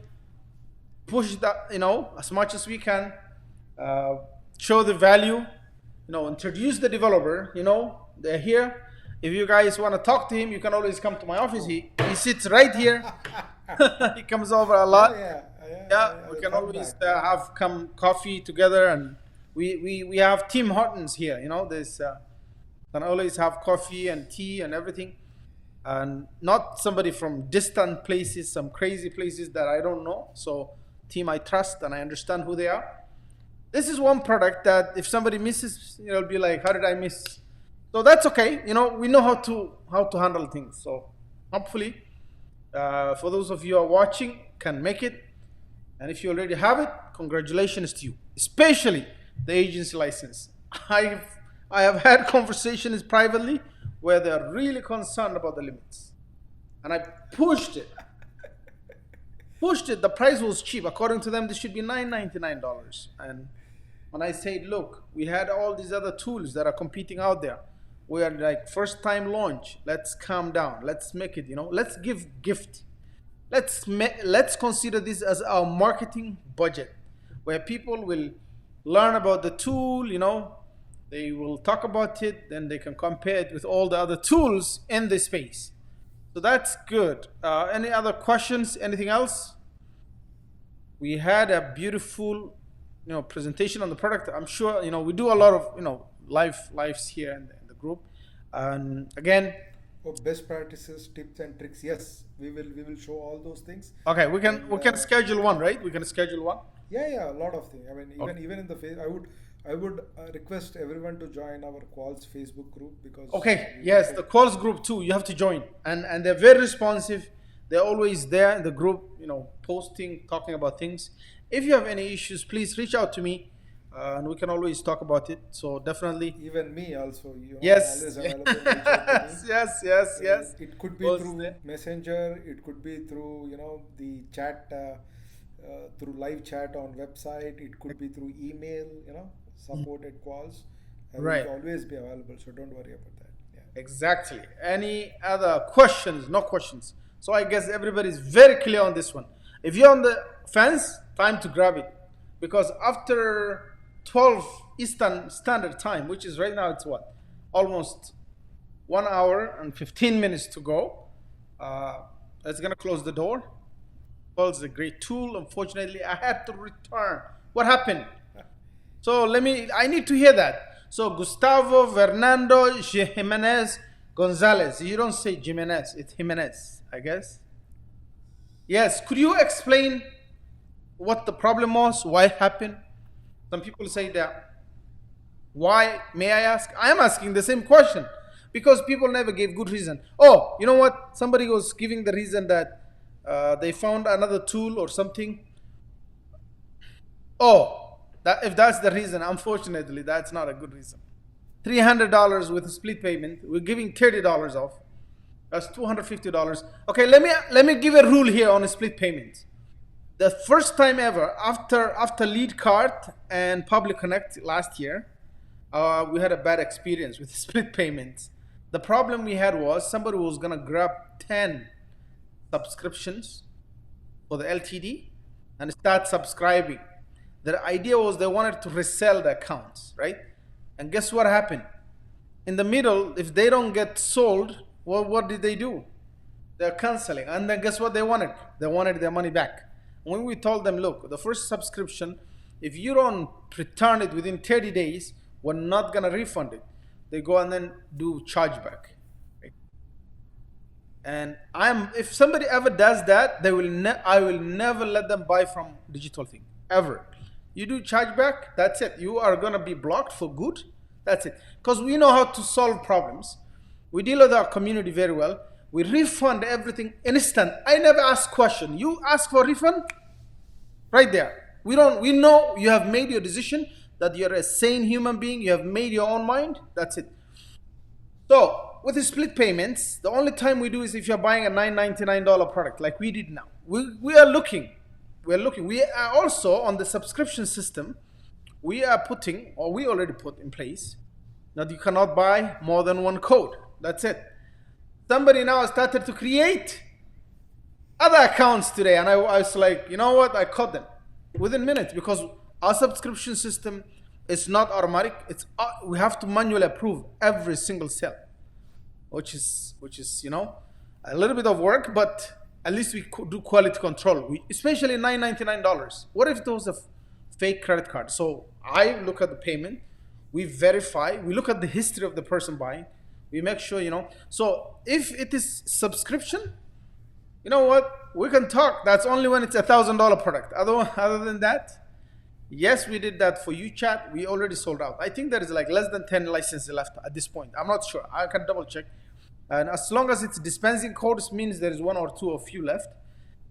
push that, as much as we can, show the value, introduce the developer. They're here. If you guys want to talk to him, you can always come to my office. He sits right here. He comes over a lot. Yeah, we can always have coffee together, and we have Tim Hortons here. There's can always have coffee and tea and everything, and not somebody from distant places, some crazy places that I don't know. So team I trust and I understand who they are. This is one product that if somebody misses, it'll be like, how did I miss? So that's okay. We know how to handle things. So hopefully, for those of you who are watching, can make it. And if you already have it, congratulations to you, especially the agency license. I have had conversations privately where they're really concerned about the limits. And I pushed it. The price was cheap. According to them, this should be $999. And when I said, look, we had all these other tools that are competing out there. We are like first time launch. Let's calm down. Let's make it, let's give gift. Let's consider this as our marketing budget, where people will learn about the tool, they will talk about it, then they can compare it with all the other tools in the space. So that's good. Any other questions? Anything else? We had a beautiful, presentation on the product. I'm sure, we do a lot of, lives here in the group. And again,
best practices, tips and tricks. Yes, we will show all those things.
Okay, we can schedule one, right? We can schedule one.
Yeah, a lot of things. Even in the face, I would request everyone to join our Quallzz Facebook group, because
yes, the Quallzz group too. You have to join, and they're very responsive. They're always there in the group, posting, talking about things. If you have any issues, please reach out to me, and we can always talk about it. So definitely.
Even me also.
Yes.
Always available. Reach out to me.
Yes.
It could be through Messenger. It could be through the chat, through live chat on website. It could be through email. Support at Quallzz. I will always be available. So don't worry about that. Yeah.
Exactly. Any other questions? No questions. So I guess everybody's very clear on this one. If you're on the fence, time to grab it, because after 12 Eastern Standard Time, which is right now, it's what? Almost 1 hour and 15 minutes to go. It's going to close the door. Quallzz is a great tool. Unfortunately, I had to return. What happened? So I need to hear that. So Gustavo Fernando Jimenez Gonzalez. You don't say Jimenez, it's Jimenez, I guess. Yes, could you explain what the problem was, why it happened? Some people say that. Why, may I ask? I am asking the same question, because people never gave good reason. Oh, you know what? Somebody was giving the reason that they found another tool or something. Oh, that if that's the reason, unfortunately, that's not a good reason. $300 with a split payment. We're giving $30 off. That's $250. Okay, let me give a rule here on a split payment. The first time ever after Lead Card and Public Connect last year, we had a bad experience with split payments. The problem we had was somebody was gonna grab 10 subscriptions for the LTD and start subscribing. The idea was they wanted to resell the accounts, right? And guess what happened? In the middle, if they don't get sold, well, what did they do? They're canceling. And then guess what they wanted? They wanted their money back. When we told them, look, the first subscription, if you don't return it within 30 days, we're not going to refund it. They go and then do chargeback. Right? And if somebody ever does that, I will never let them buy from Digital Thing, ever. You do chargeback, that's it. You are going to be blocked for good. That's it. Because we know how to solve problems. We deal with our community very well. We refund everything instant. I never ask question. You ask for refund, right there. We know you have made your decision, that you're a sane human being. You have made your own mind. That's it. So with the split payments, the only time we do is if you're buying a $9.99 product, like we did now. We are looking. We are also on the subscription system. We are putting, or we already put in place, that you cannot buy more than one code. That's it. Somebody now started to create other accounts today, and I was like, you know what? I caught them within minutes, because our subscription system is not automatic. We have to manually approve every single sale, which is a little bit of work, but at least we do quality control. Especially $9.99. What if it was a fake credit card? So I look at the payment, we verify, we look at the history of the person buying, we make sure, So if it is subscription, you know what? We can talk. That's only when it's $1,000 product. Other than that, yes, we did that for UChat. We already sold out. I think there is like less than 10 licenses left at this point. I'm not sure. I can double check. And as long as it's dispensing codes, means there is one or two or few left.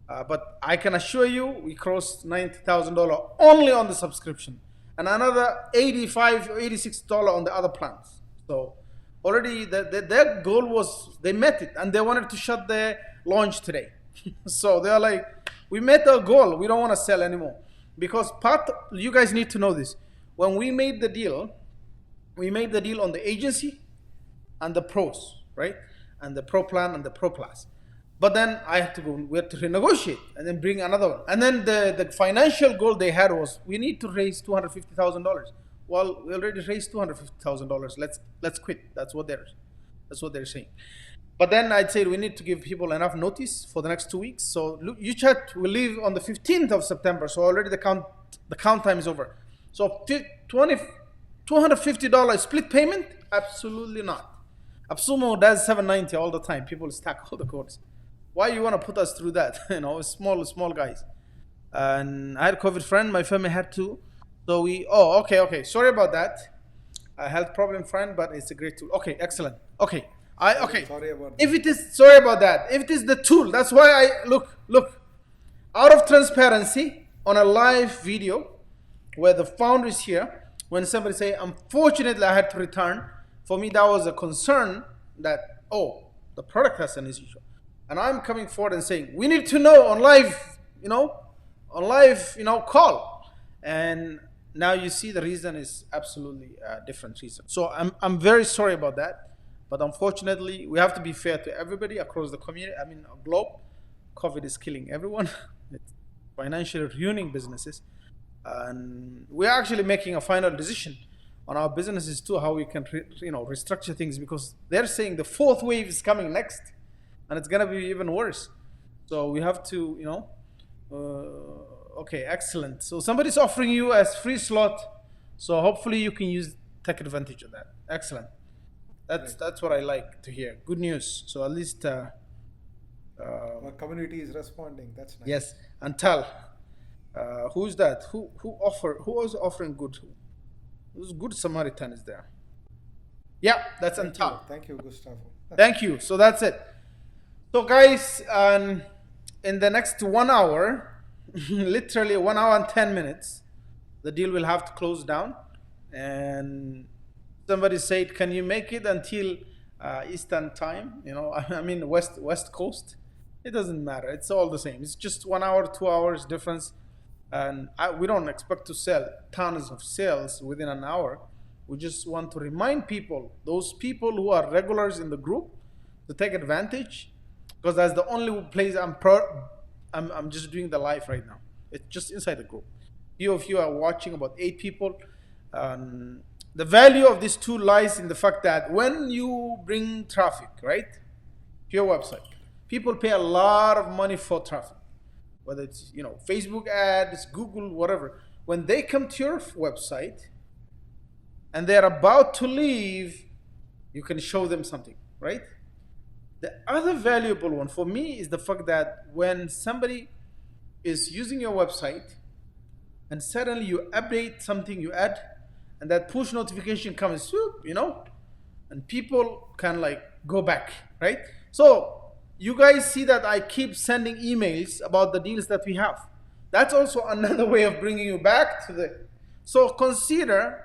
But I can assure you, we crossed $90,000 only on the subscription, and another $85 or $86 on the other plans. So already their goal was, they met it, and they wanted to shut their launch today. So they're like, we met our goal. We don't want to sell anymore. Because you guys need to know this. When we made the deal on the agency and the pros, right? And the pro plan and the pro plus. But then we had to renegotiate and then bring another one. And then the financial goal they had was, we need to raise $250,000. Well, we already raised $250,000. Let's quit. That's what they're saying. But then I'd say we need to give people enough notice for the next 2 weeks. So UChat will leave on the 15th of September. So already the count time is over. So $250 split payment? Absolutely not. AppSumo does $790 all the time. People stack all the codes. Why you want to put us through that? Small guys. And I had a COVID friend. My family had to. So okay. Sorry about that. A health problem friend, but it's a great tool. Okay, excellent. Okay.
Sorry about that.
Sorry about that. If it is the tool, that's why I look out of transparency on a live video where the founder is here. When somebody say, unfortunately, I had to return. For me, that was a concern that, the product has an issue. And I'm coming forward and saying, we need to know on live, call. And now you see the reason is absolutely a different reason. So I'm very sorry about that. But unfortunately, we have to be fair to everybody across the community. Globe. COVID is killing everyone. It's financially ruining businesses. And we're actually making a final decision on our businesses too, how we can restructure things, because they're saying the fourth wave is coming next, and it's gonna be even worse. So we have to, okay, excellent. So somebody's offering you a free slot, so hopefully you can take advantage of that. Excellent. That's what I like to hear. Good news. So at least
our community is responding. That's nice.
Yes. And Tal, who's that? Who was offering good? Who's good Samaritan is there? Yeah, that's on
Thank you.
top.
Thank you, Gustavo.
Thank you. So that's it. So guys, in the next 1 hour, literally 1 hour and 10 minutes, the deal will have to close down. And somebody said, "Can you make it until Eastern time? I mean West Coast." It doesn't matter. It's all the same. It's just 1 hour, 2 hours difference, and we don't expect to sell tons of sales within an hour. We just want to remind people, those people who are regulars in the group, to take advantage, because that's the only place I'm just doing the live right now. It's just inside the group. Few of you are watching, about 8 people. The value of this tool lies in the fact that when you bring traffic, right, to your website, people pay a lot of money for traffic, whether it's Facebook ads, Google, whatever. When they come to your website and they're about to leave, you can show them something, right? The other valuable one for me is the fact that when somebody is using your website and suddenly you update something, you add, and that push notification comes, swoop, and people can like go back, right? So you guys see that I keep sending emails about the deals that we have. That's also another way of bringing you back to the. So consider,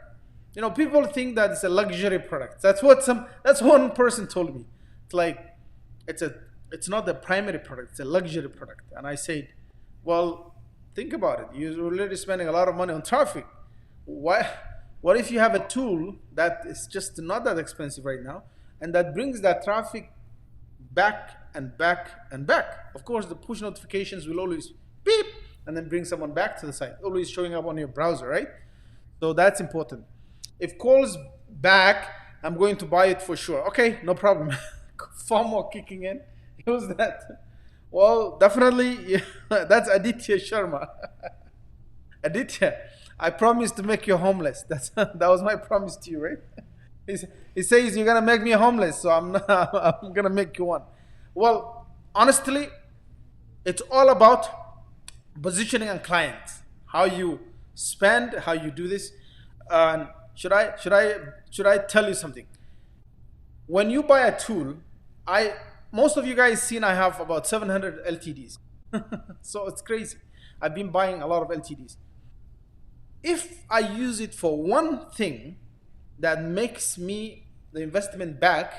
people think that it's a luxury product. That's one person told me. It's like it's not the primary product, it's a luxury product. And I said, well, think about it. You're already spending a lot of money on traffic. What if you have a tool that is just not that expensive right now, and that brings that traffic back and back and back? Of course, the push notifications will always beep and then bring someone back to the site, always showing up on your browser, right? So that's important. If Quallzz back, I'm going to buy it for sure. Okay, no problem. FOMO kicking in. Who's that? Well, definitely, yeah, that's Aditya Sharma. Aditya, I promised to make you homeless. That was my promise to you, right? He says you're gonna make me homeless, so I'm not, I'm gonna make you one. Well, honestly, it's all about positioning and clients. How you spend, how you do this. Should I tell you something? When you buy a tool, most of you guys seen I have about 700 LTDs. So it's crazy. I've been buying a lot of LTDs. If I use it for one thing that makes me the investment back,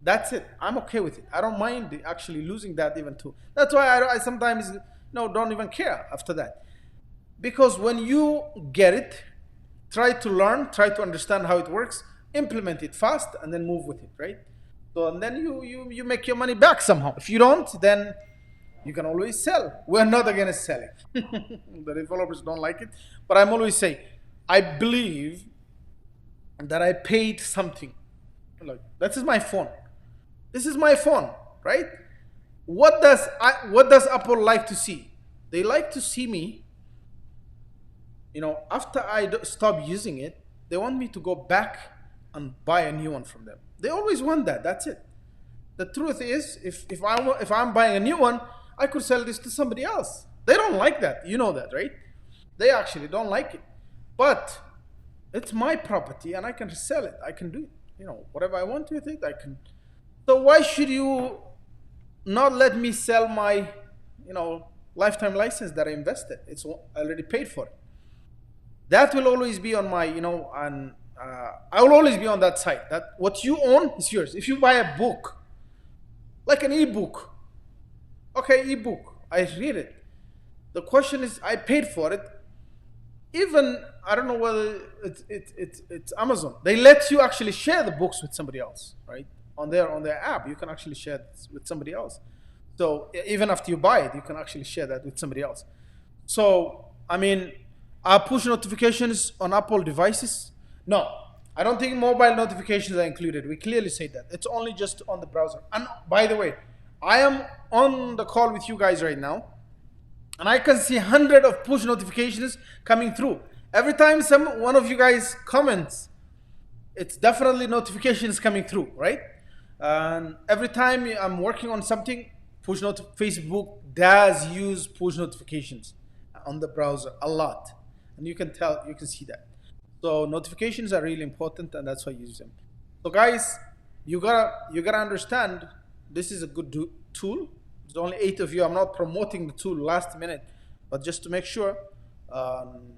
that's it. I'm okay with it. I don't mind actually losing that even too. That's why I sometimes don't even care after that. Because when you get it, try to learn, try to understand how it works, implement it fast, and then move with it, right? So and then you make your money back somehow. If you don't, then you can always sell. We're not against selling. The developers don't like it, but I'm always saying, I believe that I paid something. Like, this is my phone. This is my phone, right? What does Apple like to see? They like to see me. After I stop using it, they want me to go back and buy a new one from them. They always want that. That's it. The truth is, if I'm buying a new one, I could sell this to somebody else. They don't like that. You know that, right? They actually don't like it. But it's my property and I can sell it. I can do, whatever I want with it, I can. So why should you not let me sell my, lifetime license that I invested? It's already paid for it. That will always be on my, I will always be on that site. That what you own is yours. If you buy a book, like an ebook, okay, ebook, I read it. The question is, I paid for it. Even I don't know whether it's Amazon. They let you actually share the books with somebody else, right? On their app, you can actually share it with somebody else. So even after you buy it, you can actually share that with somebody else. So I mean, are push notifications on Apple devices? No, I don't think mobile notifications are included. We clearly say that. It's only just on the browser. And by the way, I am on the call with you guys right now, and I can see 100 of push notifications coming through. Every time one of you guys comments, it's definitely notifications coming through, right? And every time I'm working on something, Facebook does use push notifications on the browser a lot. And you can see that. So notifications are really important, and that's why I use them. So guys, you gotta understand this is a good tool. There's only 8 of you. I'm not promoting the tool last minute, but just to make sure um,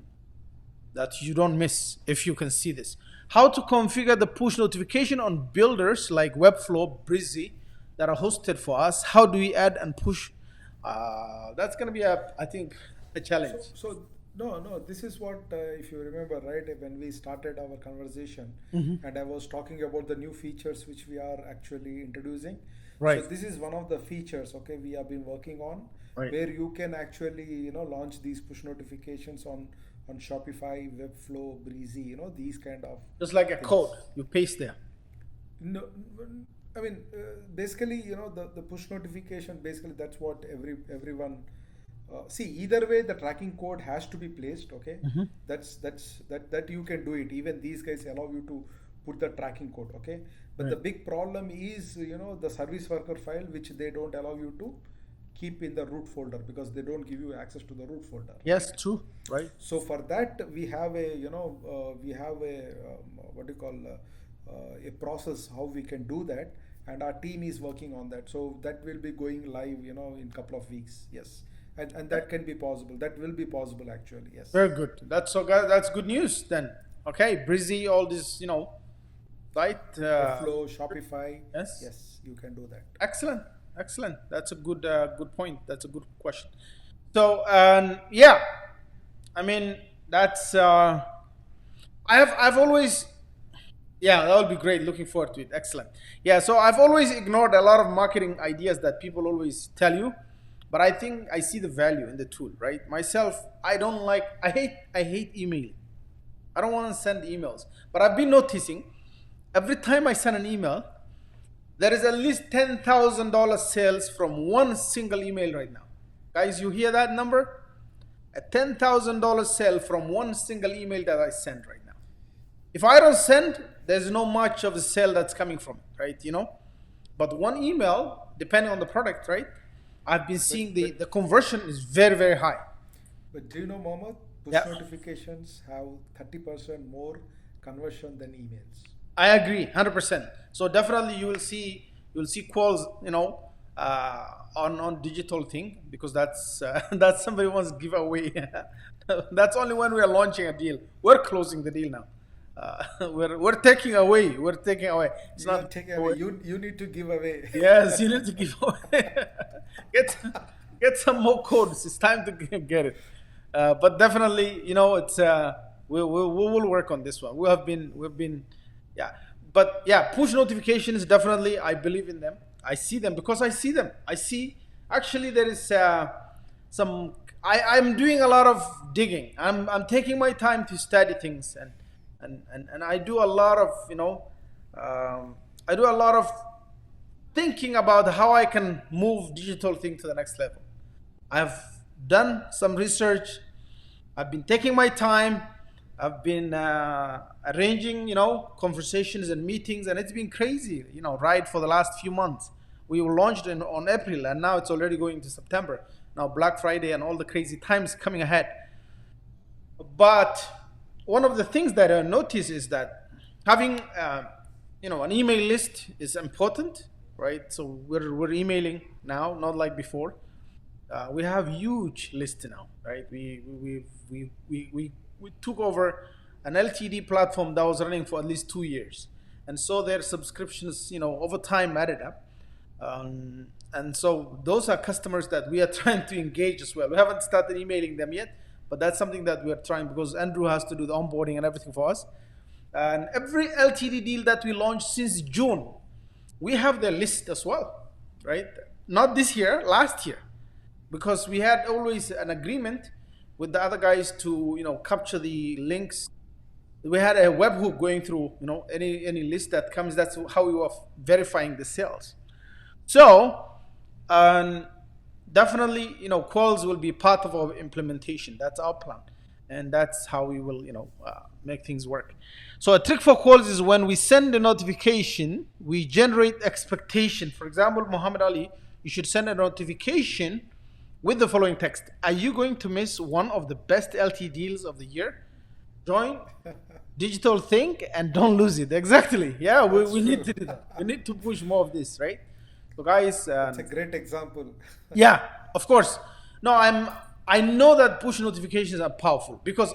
that you don't miss if you can see this. How to configure the push notification on builders like Webflow, Breezy that are hosted for us. How do we add and push? That's gonna be I think, a challenge.
So no, no. This is what, if you remember, right, when we started our conversation, and I was talking about the new features which we are actually introducing. So
Right.
this is one of the features, okay, we have been working on,
Right.
where you can actually, launch these push notifications on Shopify, Webflow, Breezy, these kind of
Just like a
things.
code, you paste there.
No, I mean, basically, the push notification. Basically, that's what everyone. See, either way, the tracking code has to be placed. Okay, that you can do it. Even these guys allow you to put the tracking code. Okay, but the
Right.
big problem is, the service worker file, which they don't allow you to keep in the root folder, because they don't give you access to the root folder.
Yes,
Right.
true. Right.
So for that, we have a we have a what do you call a process how we can do that, and our team is working on that. So that will be going live, in couple of weeks. Yes, and that can be possible. That will be possible actually. Yes.
Very good. That's so. That's good news then. Okay, Breezy, all this, right?
Flow, Shopify.
Yes.
Yes, you can do that.
Excellent. Excellent. That's a good point. That's a good question. So, yeah, I mean, that's. I've always. Yeah, that would be great. Looking forward to it. Excellent. Yeah, so I've always ignored a lot of marketing ideas that people always tell you, but I think I see the value in the tool, right? Myself, I don't like. I hate email. I don't want to send emails. But I've been noticing every time I send an email, there is at least $10,000 sales from one single email right now. Guys, you hear that number? A $10,000 sale from one single email that I send right now. If I don't send, there's no much of a sale that's coming from it, right? But one email, depending on the product, right? I've been
But
seeing the,
but
the conversion is very, very high.
but do you know, Mohammed? Push
Yeah.
notifications have 30% more conversion than emails.
I agree, 100%. So definitely you will see Quallzz, on digital thing, because that's somebody wants to give away. That's only when we are launching a deal. We're closing the deal now. We're taking away. We're taking away. It's
You're
not
taking away.
away.
You need to give away.
Yes, you need to give away. get get some more codes. It's time to get it. But definitely, it's we will work on this one. We've been, yeah. But yeah, push notifications definitely. I believe in them. I see them because I see them. I see actually there is some. I'm doing a lot of digging. I'm taking my time to study things, and I do a lot of I do a lot of thinking about how I can move digital thing to the next level. I've done some research. I've been taking my time. I've been arranging, conversations and meetings, and it's been crazy, right, for the last few months. We launched on April, and now it's already going to September. Now Black Friday and all the crazy times coming ahead. But one of the things that I notice is that having, an email list is important, right? So we're emailing now, not like before. We have huge list now, right? We took over an LTD platform that was running for at least 2 years, and so their subscriptions, over time added up. And so those are customers that we are trying to engage as well. We haven't started emailing them yet, but that's something that we are trying, because Andrew has to do the onboarding and everything for us. And every LTD deal that we launched since June, we have their list as well, right? Not this year, last year, because we had always an agreement with the other guys to, capture the links. We had a webhook going through, any list that comes. That's how we were verifying the sales. So, definitely, Qualls will be part of our implementation. That's our plan, and that's how we will, make things work. So, a trick for Qualls is when we send a notification, we generate expectation. For example, Muhammad Ali, you should send a notification with the following text: are you going to miss one of the best LT deals of the year? Join, digital think, and don't lose it. Exactly. Yeah,
That's
we need
true.
to do that. We need to push more of this, right? So, guys,
That's a great example.
yeah, of course. No, I know that push notifications are powerful because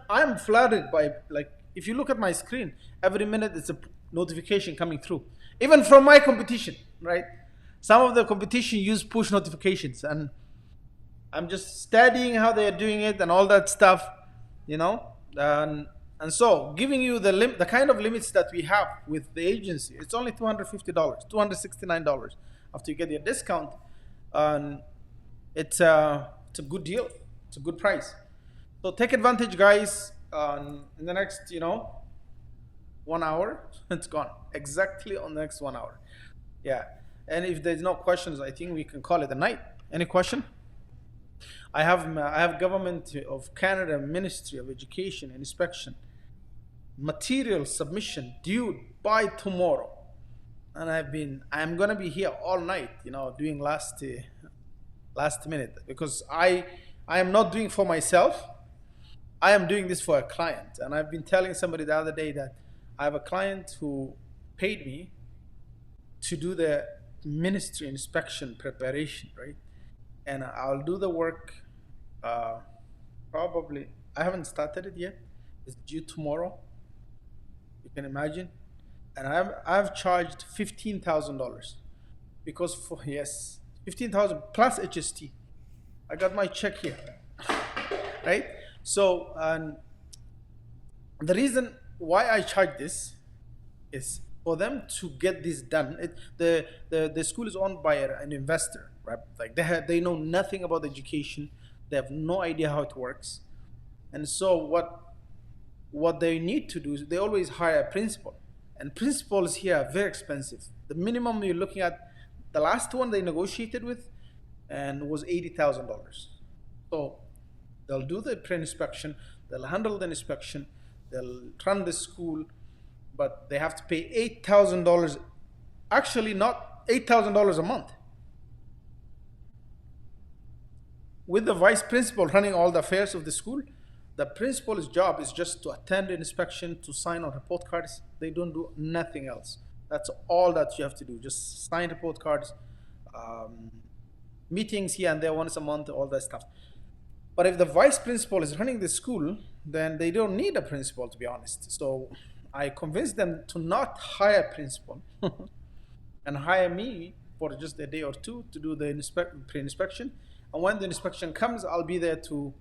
I'm flooded by, like, if you look at my screen, every minute it's a notification coming through. Even from my competition, right? Some of the competition use push notifications, and I'm just studying how they're doing it and all that stuff, you know. And so giving you the kind of limits that we have with the agency, it's only $250, $269 after you get your discount, and it's a good deal. It's a good price. So take advantage, guys. In the next 1 hour, it's gone exactly on the next 1 hour. Yeah. And if there's no questions, I think we can call it a night. Any question? I have Government of Canada Ministry of Education Inspection material submission due by tomorrow, and I'm gonna be here all night, doing last minute, because I am not doing for myself. I am doing this for a client, and I've been telling somebody the other day that I have a client who paid me to do the ministry inspection preparation, right? And I'll do the work. Uh, Probably I haven't started it yet. It's due tomorrow. You can imagine, and I've charged $15,000 because for yes, 15,000 plus HST. I got my check here, right? So, and the reason why I charge this is for them to get this done. The school is owned by an investor, right? Like they know nothing about education. They have no idea how it works, and so what they need to do is they always hire a principal, and principals here are very expensive. The minimum you're looking at, the last one they negotiated with, and was $80,000. So they'll do the pre-inspection, they'll handle the inspection, they'll run the school, but they have to pay $8,000. Actually, not $8,000 a month. With the vice principal running all the affairs of the school, the principal's job is just to attend the inspection, to sign on report cards. They don't do nothing else. That's all that you have to do. Just sign report cards, um, meetings here and there once a month, all that stuff. But if the vice principal is running the school, then they don't need a principal, to be honest. So I convinced them to not hire a principal and hire me for just a day or two to do the pre-inspection. And when the inspection comes, I'll be there to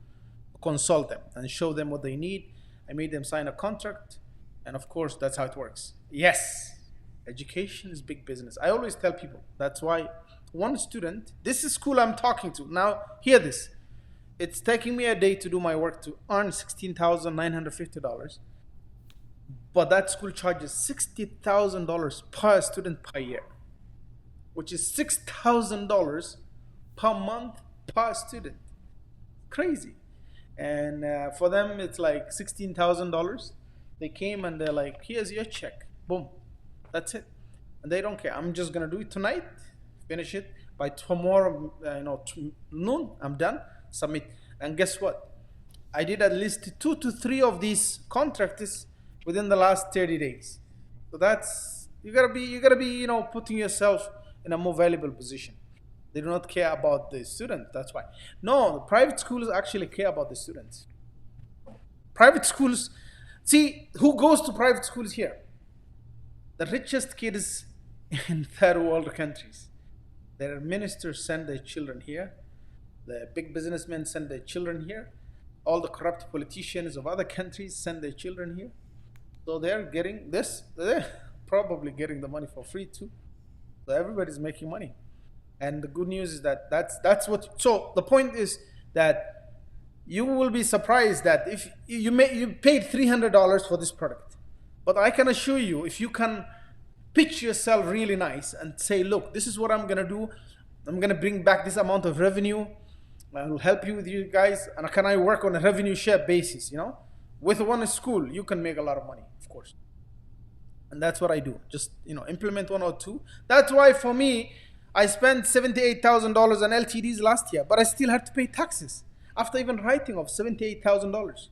consult them and show them what they need. I made them sign a contract, and of course, that's how it works. Yes, education is big business. I always tell people that's why one student, this is school I'm talking to. Now, hear this. It's taking me a day to do my work to earn $16,950, but that school charges $60,000 per student per year, which is $6,000 per month per student. Crazy. And for them, it's like $16,000. They came and they're like, here's your check. Boom. That's it. And they don't care. I'm just going to do it tonight, finish it. By tomorrow, noon, I'm done, submit. And guess what? I did at least 2 to 3 of these contracts within the last 30 days. So that's, you gotta be, putting yourself in a more valuable position. They do not care about the student. That's why. No, the private schools actually care about the students. Private schools, see, who goes to private schools here? The richest kids in third world countries. Their ministers send their children here. The big businessmen send their children here. All the corrupt politicians of other countries send their children here. So they're getting this. They're probably getting the money for free too. So everybody's making money. And the good news is that that's what. So the point is that you will be surprised that if you paid $300 for this product, but I can assure you, if you can pitch yourself really nice and say, look, this is what I'm gonna do. I'm gonna bring back this amount of revenue. I will help you with you guys, and can I work on a revenue share basis? With one school, you can make a lot of money, of course. And that's what I do. Just implement 1 or 2. That's why for me, I spent $78,000 on LTDs last year, but I still had to pay taxes after even writing off $78,000.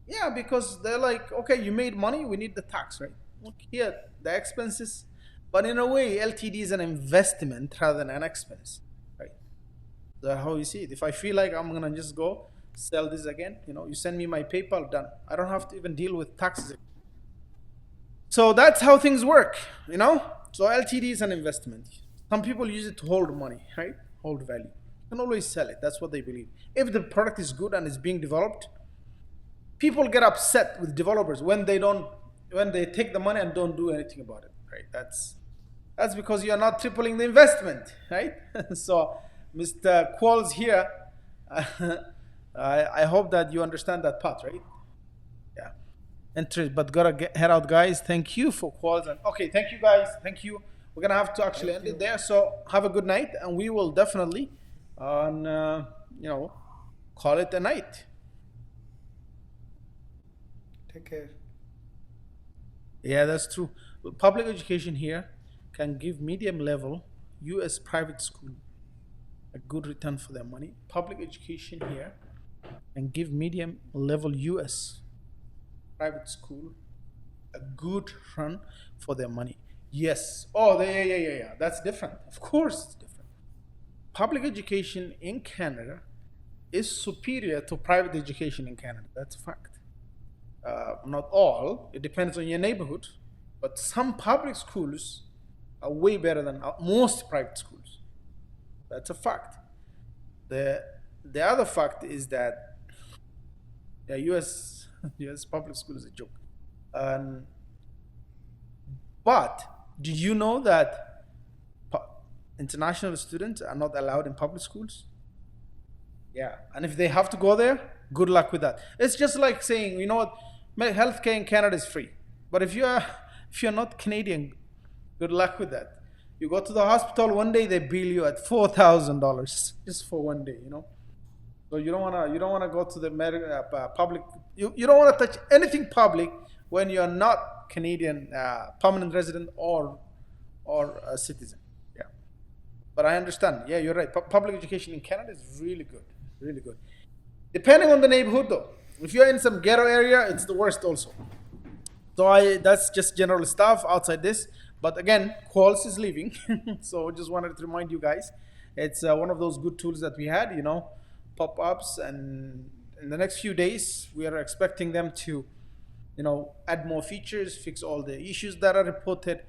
Yeah, because they're like, okay, you made money, we need the tax, right? Look here, the expenses. But in a way, LTD is an investment rather than an expense, right? That's how you see it. If I feel like I'm gonna just go sell this again, you send me my PayPal, done. I don't have to even deal with taxes. So that's how things work. So LTD is an investment. Some people use it to hold money, right? Hold value. You can always sell it. That's what they believe. If the product is good and is being developed, people get upset with developers when they take the money and don't do anything about it, right? That's because you are not tripling the investment, right? So Mr. Quallzz here, I hope that you understand that part, right? Yeah. But head out, guys. Thank you for Quallzz. And okay, thank you, guys. Thank you. We're gonna have to actually
Thank
end it
you.
there. So have a good night, and we will definitely, on you know, call it a night.
Take care.
Yeah, that's true. Public education here can give medium level US private school a good return for their money. Public education here can give medium level US private school a good run for their money. Yes. Oh, yeah. That's different. Of course, it's different. Public education in Canada is superior to private education in Canada. That's a fact. Not all, it depends on your neighborhood, but some public schools are way better than most private schools. That's a fact. The other fact is that the US public school is a joke. Um, but did you know that international students are not allowed in public schools? Yeah, and if they have to go there, good luck with that. It's just like saying, you know what, healthcare in Canada is free, but if you're not Canadian, good luck with that. You go to the hospital one day, they bill you at $4,000 just for one day. So you don't wanna go to the public. You don't wanna touch anything public when you're not Canadian permanent resident or a citizen. Yeah, but I understand. Yeah, you're right. Public education in Canada is really good, really good. Depending on the neighborhood, though. If you're in some ghetto area, it's the worst also. So that's just general stuff outside this. But again, Qualls is leaving, so just wanted to remind you guys, it's one of those good tools that we had, pop-ups, and in the next few days, we are expecting them to, add more features, fix all the issues that are reported,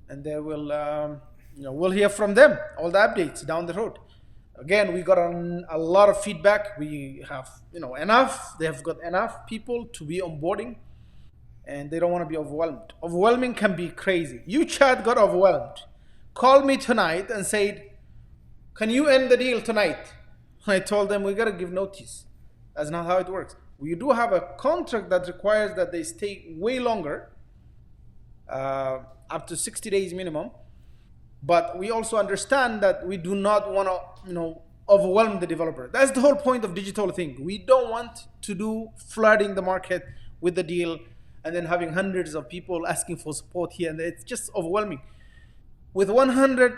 and they will, we'll hear from them all the updates down the road. Again, we got a lot of feedback. We have, enough. They have got enough people to be onboarding, and they don't want to be overwhelmed. Overwhelming can be crazy. You chat got overwhelmed. Called me tonight and said, "Can you end the deal tonight?" I told them we got to give notice. That's not how it works. We do have a contract that requires that they stay way longer, up to 60 days minimum. But we also understand that we do not want to, overwhelm the developer. That's the whole point of digital thing. We don't want to do flooding the market with the deal and then having hundreds of people asking for support here, and it's just overwhelming. With 100,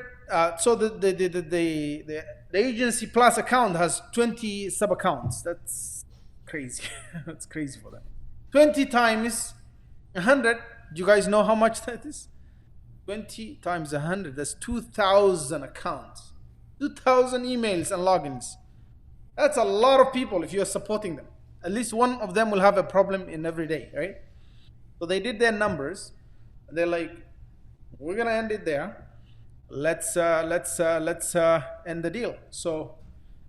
so the agency plus account has 20 sub accounts. That's crazy. That's crazy for them. 20 times 100. Do you guys know how much that is? 20 times 100. That's 2,000 accounts, 2,000 emails and logins. That's a lot of people if you're supporting them. At least one of them will have a problem in every day, right? So they did their numbers. And they're like, we're gonna end it there. Let's end the deal. So,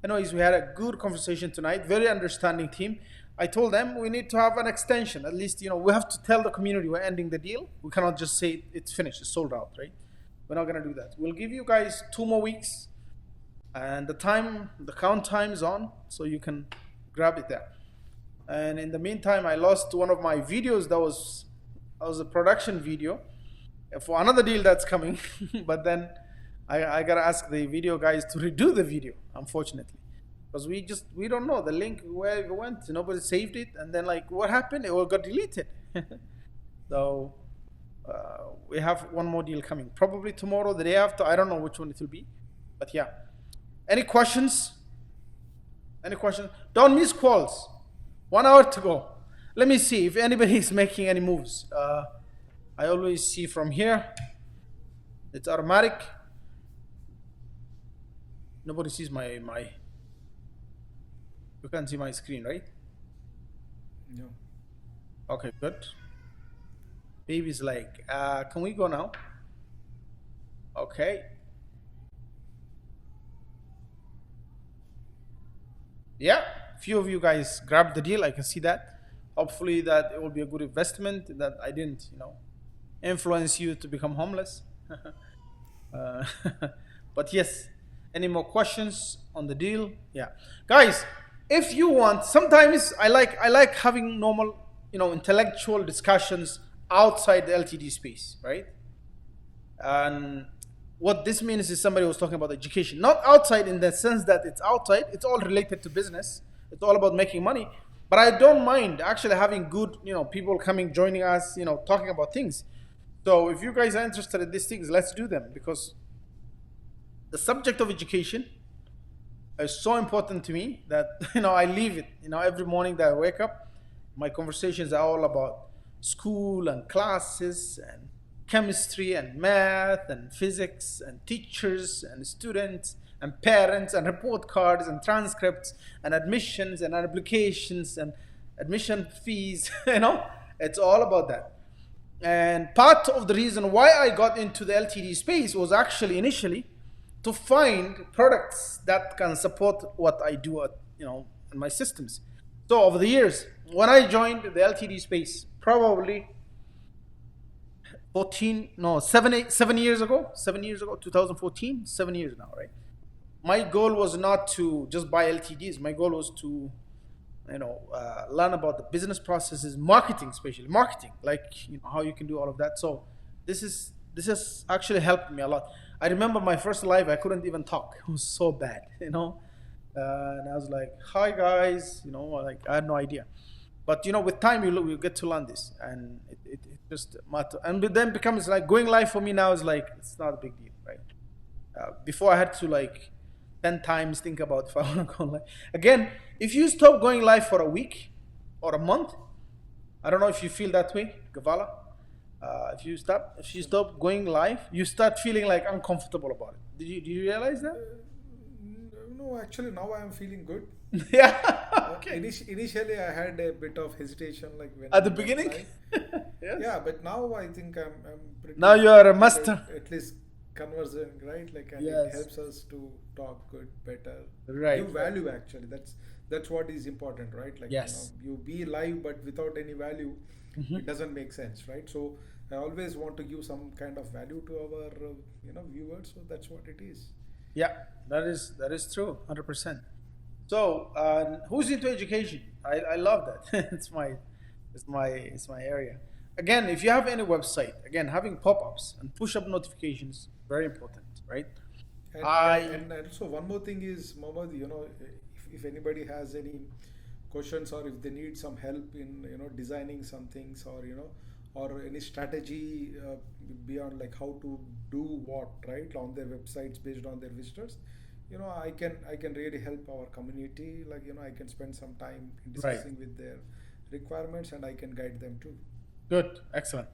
anyways, we had a good conversation tonight. Very understanding team. I told them we need to have an extension. At least, we have to tell the community we're ending the deal. We cannot just say it's finished, it's sold out, right? We're not gonna do that. We'll give you guys 2 more weeks, and the count time is on, so you can grab it there. And in the meantime, I lost one of my videos that was a production video for another deal that's coming. But then I gotta ask the video guys to redo the video, unfortunately, because we don't know the link where it went. Nobody saved it, and then what happened? It all got deleted. So we have one more deal coming, probably tomorrow, the day after. I don't know which one it will be, but yeah. Any questions? Don't miss calls. 1 hour to go. Let me see if anybody is making any moves. I always see from here. It's automatic. Nobody sees my. You can't see my screen, right?
No.
Okay, good. Baby's like, can we go now? Okay. Yeah, few of you guys grabbed the deal. I can see that. Hopefully that it will be a good investment, that I didn't, influence you to become homeless. uh, but yes, any more questions on the deal? Yeah, guys, if you want, sometimes I like having normal, intellectual discussions outside the LTD space, right? And what this means is somebody was talking about education, not outside in the sense that it's outside, it's all related to business, it's all about making money. But I don't mind actually having good, people coming, joining us, talking about things. So if you guys are interested in these things, let's do them, because the subject of education is so important to me that, I leave it, every morning that I wake up, my conversations are all about school and classes and chemistry and math and physics and teachers and students and parents and report cards and transcripts and admissions and applications and admission fees. It's all about that. And part of the reason why I got into the LTD space was actually initially to find products that can support what I do at, in my systems. So over the years, when I joined the LTD space, probably 7 years ago, 2014, 7 years now, right? My goal was not to just buy LTDs. My goal was to, learn about the business processes, marketing, especially marketing, like how you can do all of that. So this has actually helped me a lot. I remember my first live, I couldn't even talk. It was so bad, and I was like, "Hi guys," like I had no idea. But with time, you get to learn this, and it just matter. And then becomes like going live for me now is like it's not a big deal, right? Before I had to like 10 times think about if I want to go live. Again, if you stop going live for a week or a month, I don't know if you feel that way, Gavala. If you stop going live, you start feeling like uncomfortable about it. Do you realize that?
No, actually now I am feeling good.
Yeah. Okay.
Initially, I had a bit of hesitation, like when
At the
I went
beginning.
live.
Yes.
Yeah, but now I think I'm pretty.
Now you are a
good
master.
at least conversing, right? Like, and
Yes.
it helps us to talk good, better,
Right.
give value. Actually, that's what is important, right? Like,
Yes.
you be live, but without any value,
Mhm.
it doesn't make sense, right? So I always want to give some kind of value to our, viewers. So that's what it is.
Yeah, that is true, 100%. So, who's into education? I love that. It's my area. Again, if you have any website, again, having pop-ups and push-up notifications, very important, right?
And,
I
and also one more thing is, Mohammed, if anybody has any questions or if they need some help in designing some things or any strategy beyond like how to do what, right, on their websites based on their visitors, I can really help our community. Like, I can spend some time in
Right.
discussing with their requirements, and I can guide them too.
Good, excellent,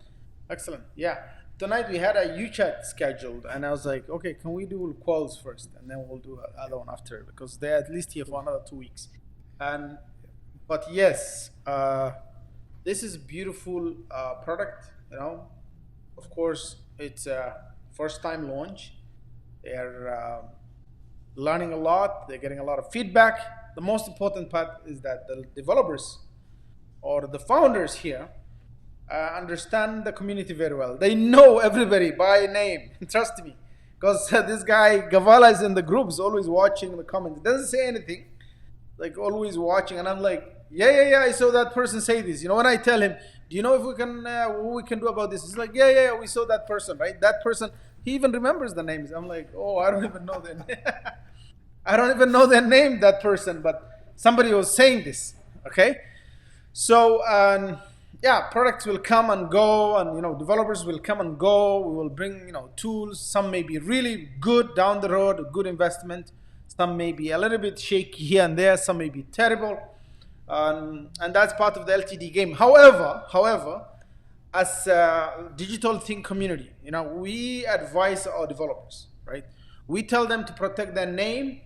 excellent. Yeah, tonight we had a U chat scheduled, and I was like, okay, can we do Quallzz first, and then we'll do other one after, because they're at least here for another 2 weeks. And but yes, this is a beautiful product. Of course, it's a first time launch. They're learning a lot. They're getting a lot of feedback. The most important part is that the developers or the founders here understand the community very well. They know everybody by name. Trust me, because this guy Gavala is in the groups, always watching the comments. Doesn't say anything, like always watching. And I'm like, yeah. I saw that person say this. When I tell him, do you know if we can what we can do about this? He's like, yeah. We saw that person, right? That person. He even remembers the names. I'm like, oh, I don't even know their name. I don't even know their name, that person, but somebody was saying this. Okay, so yeah, products will come and go, and developers will come and go. We will bring tools. Some may be really good down the road, a good investment. Some may be a little bit shaky here and there. Some may be terrible. and that's part of the LTD game. However, as a digital think community, we advise our developers, right? We tell them to protect their name,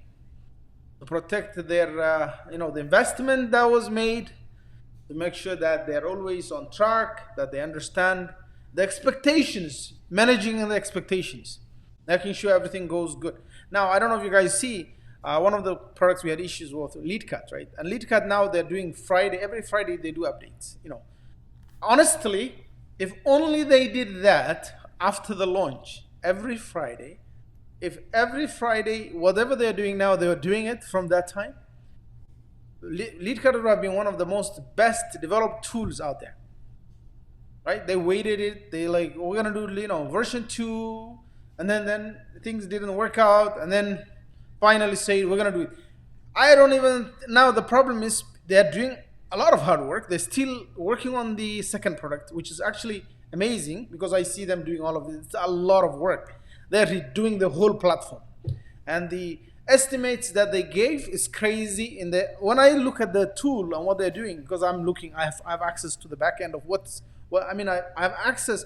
to protect their, the investment that was made, to make sure that they're always on track, that they understand the expectations, managing the expectations, making sure everything goes good. Now, I don't know if you guys see, one of the products we had issues with LeadCut, right? And LeadCut now they're doing every Friday they do updates. Honestly, if only they did that after the launch, every Friday, if every Friday, whatever they're doing now, they were doing it from that time, LeadCut would have been one of the most best developed tools out there, right? They waited it. They like, we're gonna do version 2, and then things didn't work out, and then finally say we're gonna do it. I don't even now. The problem is they're doing a lot of hard work. They're still working on the second product, which is actually amazing because I see them doing all of it. It's a lot of work. They're redoing the whole platform, and the estimates that they gave is crazy. When I look at the tool and what they're doing, because I have access to the back end of I have access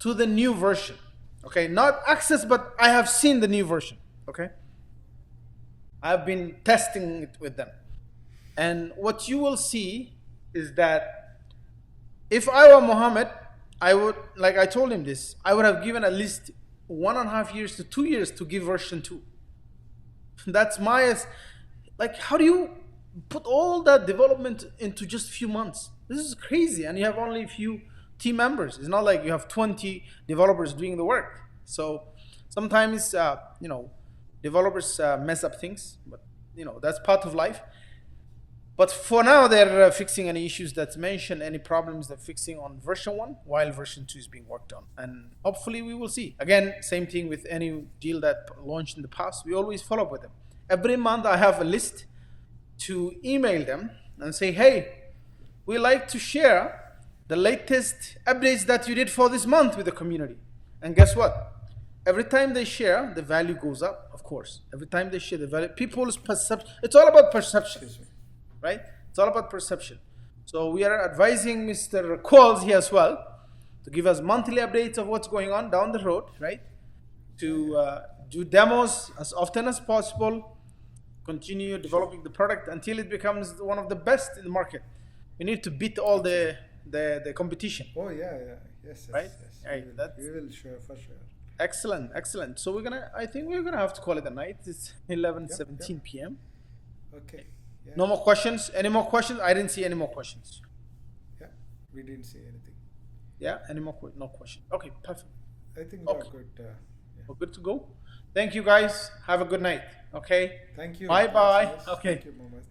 to the new version. Okay, not access, but I have seen the new version. Okay, I've been testing it with them, and what you will see is that if I were Mohammed, I would, like I told him this, I would have given at least 1.5 years to 2 years to give version 2. That's how do you put all that development into just a few months? This is crazy, and you have only a few team members. It's not like you have 20 developers doing the work. So sometimes developers mess up things, but that's part of life. But for now, they're fixing any issues that's mentioned, any problems they're fixing on version 1, while version 2 is being worked on. And hopefully we will see. Again, same thing with any deal that launched in the past. We always follow up with them. Every month I have a list to email them and say, hey, we like to share the latest updates that you did for this month with the community. And guess what? Every time they share, the value goes up, of course. Every time they share the value, people's perception, it's all about perception. Right? It's all about perception. So we are advising Mr. Quallzz here as well to give us monthly updates of what's going on down the road, right? To do demos as often as possible, continue developing the product until it becomes one of the best in the market. We need to beat all the competition.
Oh yeah, yes,
right?
Yes.
Right.
We will sure for sure.
Excellent. So I think we're gonna have to call it a night. It's 11:17 p.m.
Okay. Yeah.
No more questions? Any more questions? I didn't see any more questions.
Yeah, we didn't see anything.
Yeah, no questions. Okay, perfect.
I think we're good.
We're good to go. Thank you guys. Have a good night. Okay.
Thank you.
Bye.
Nice.
Okay.
Thank you, Mohammed.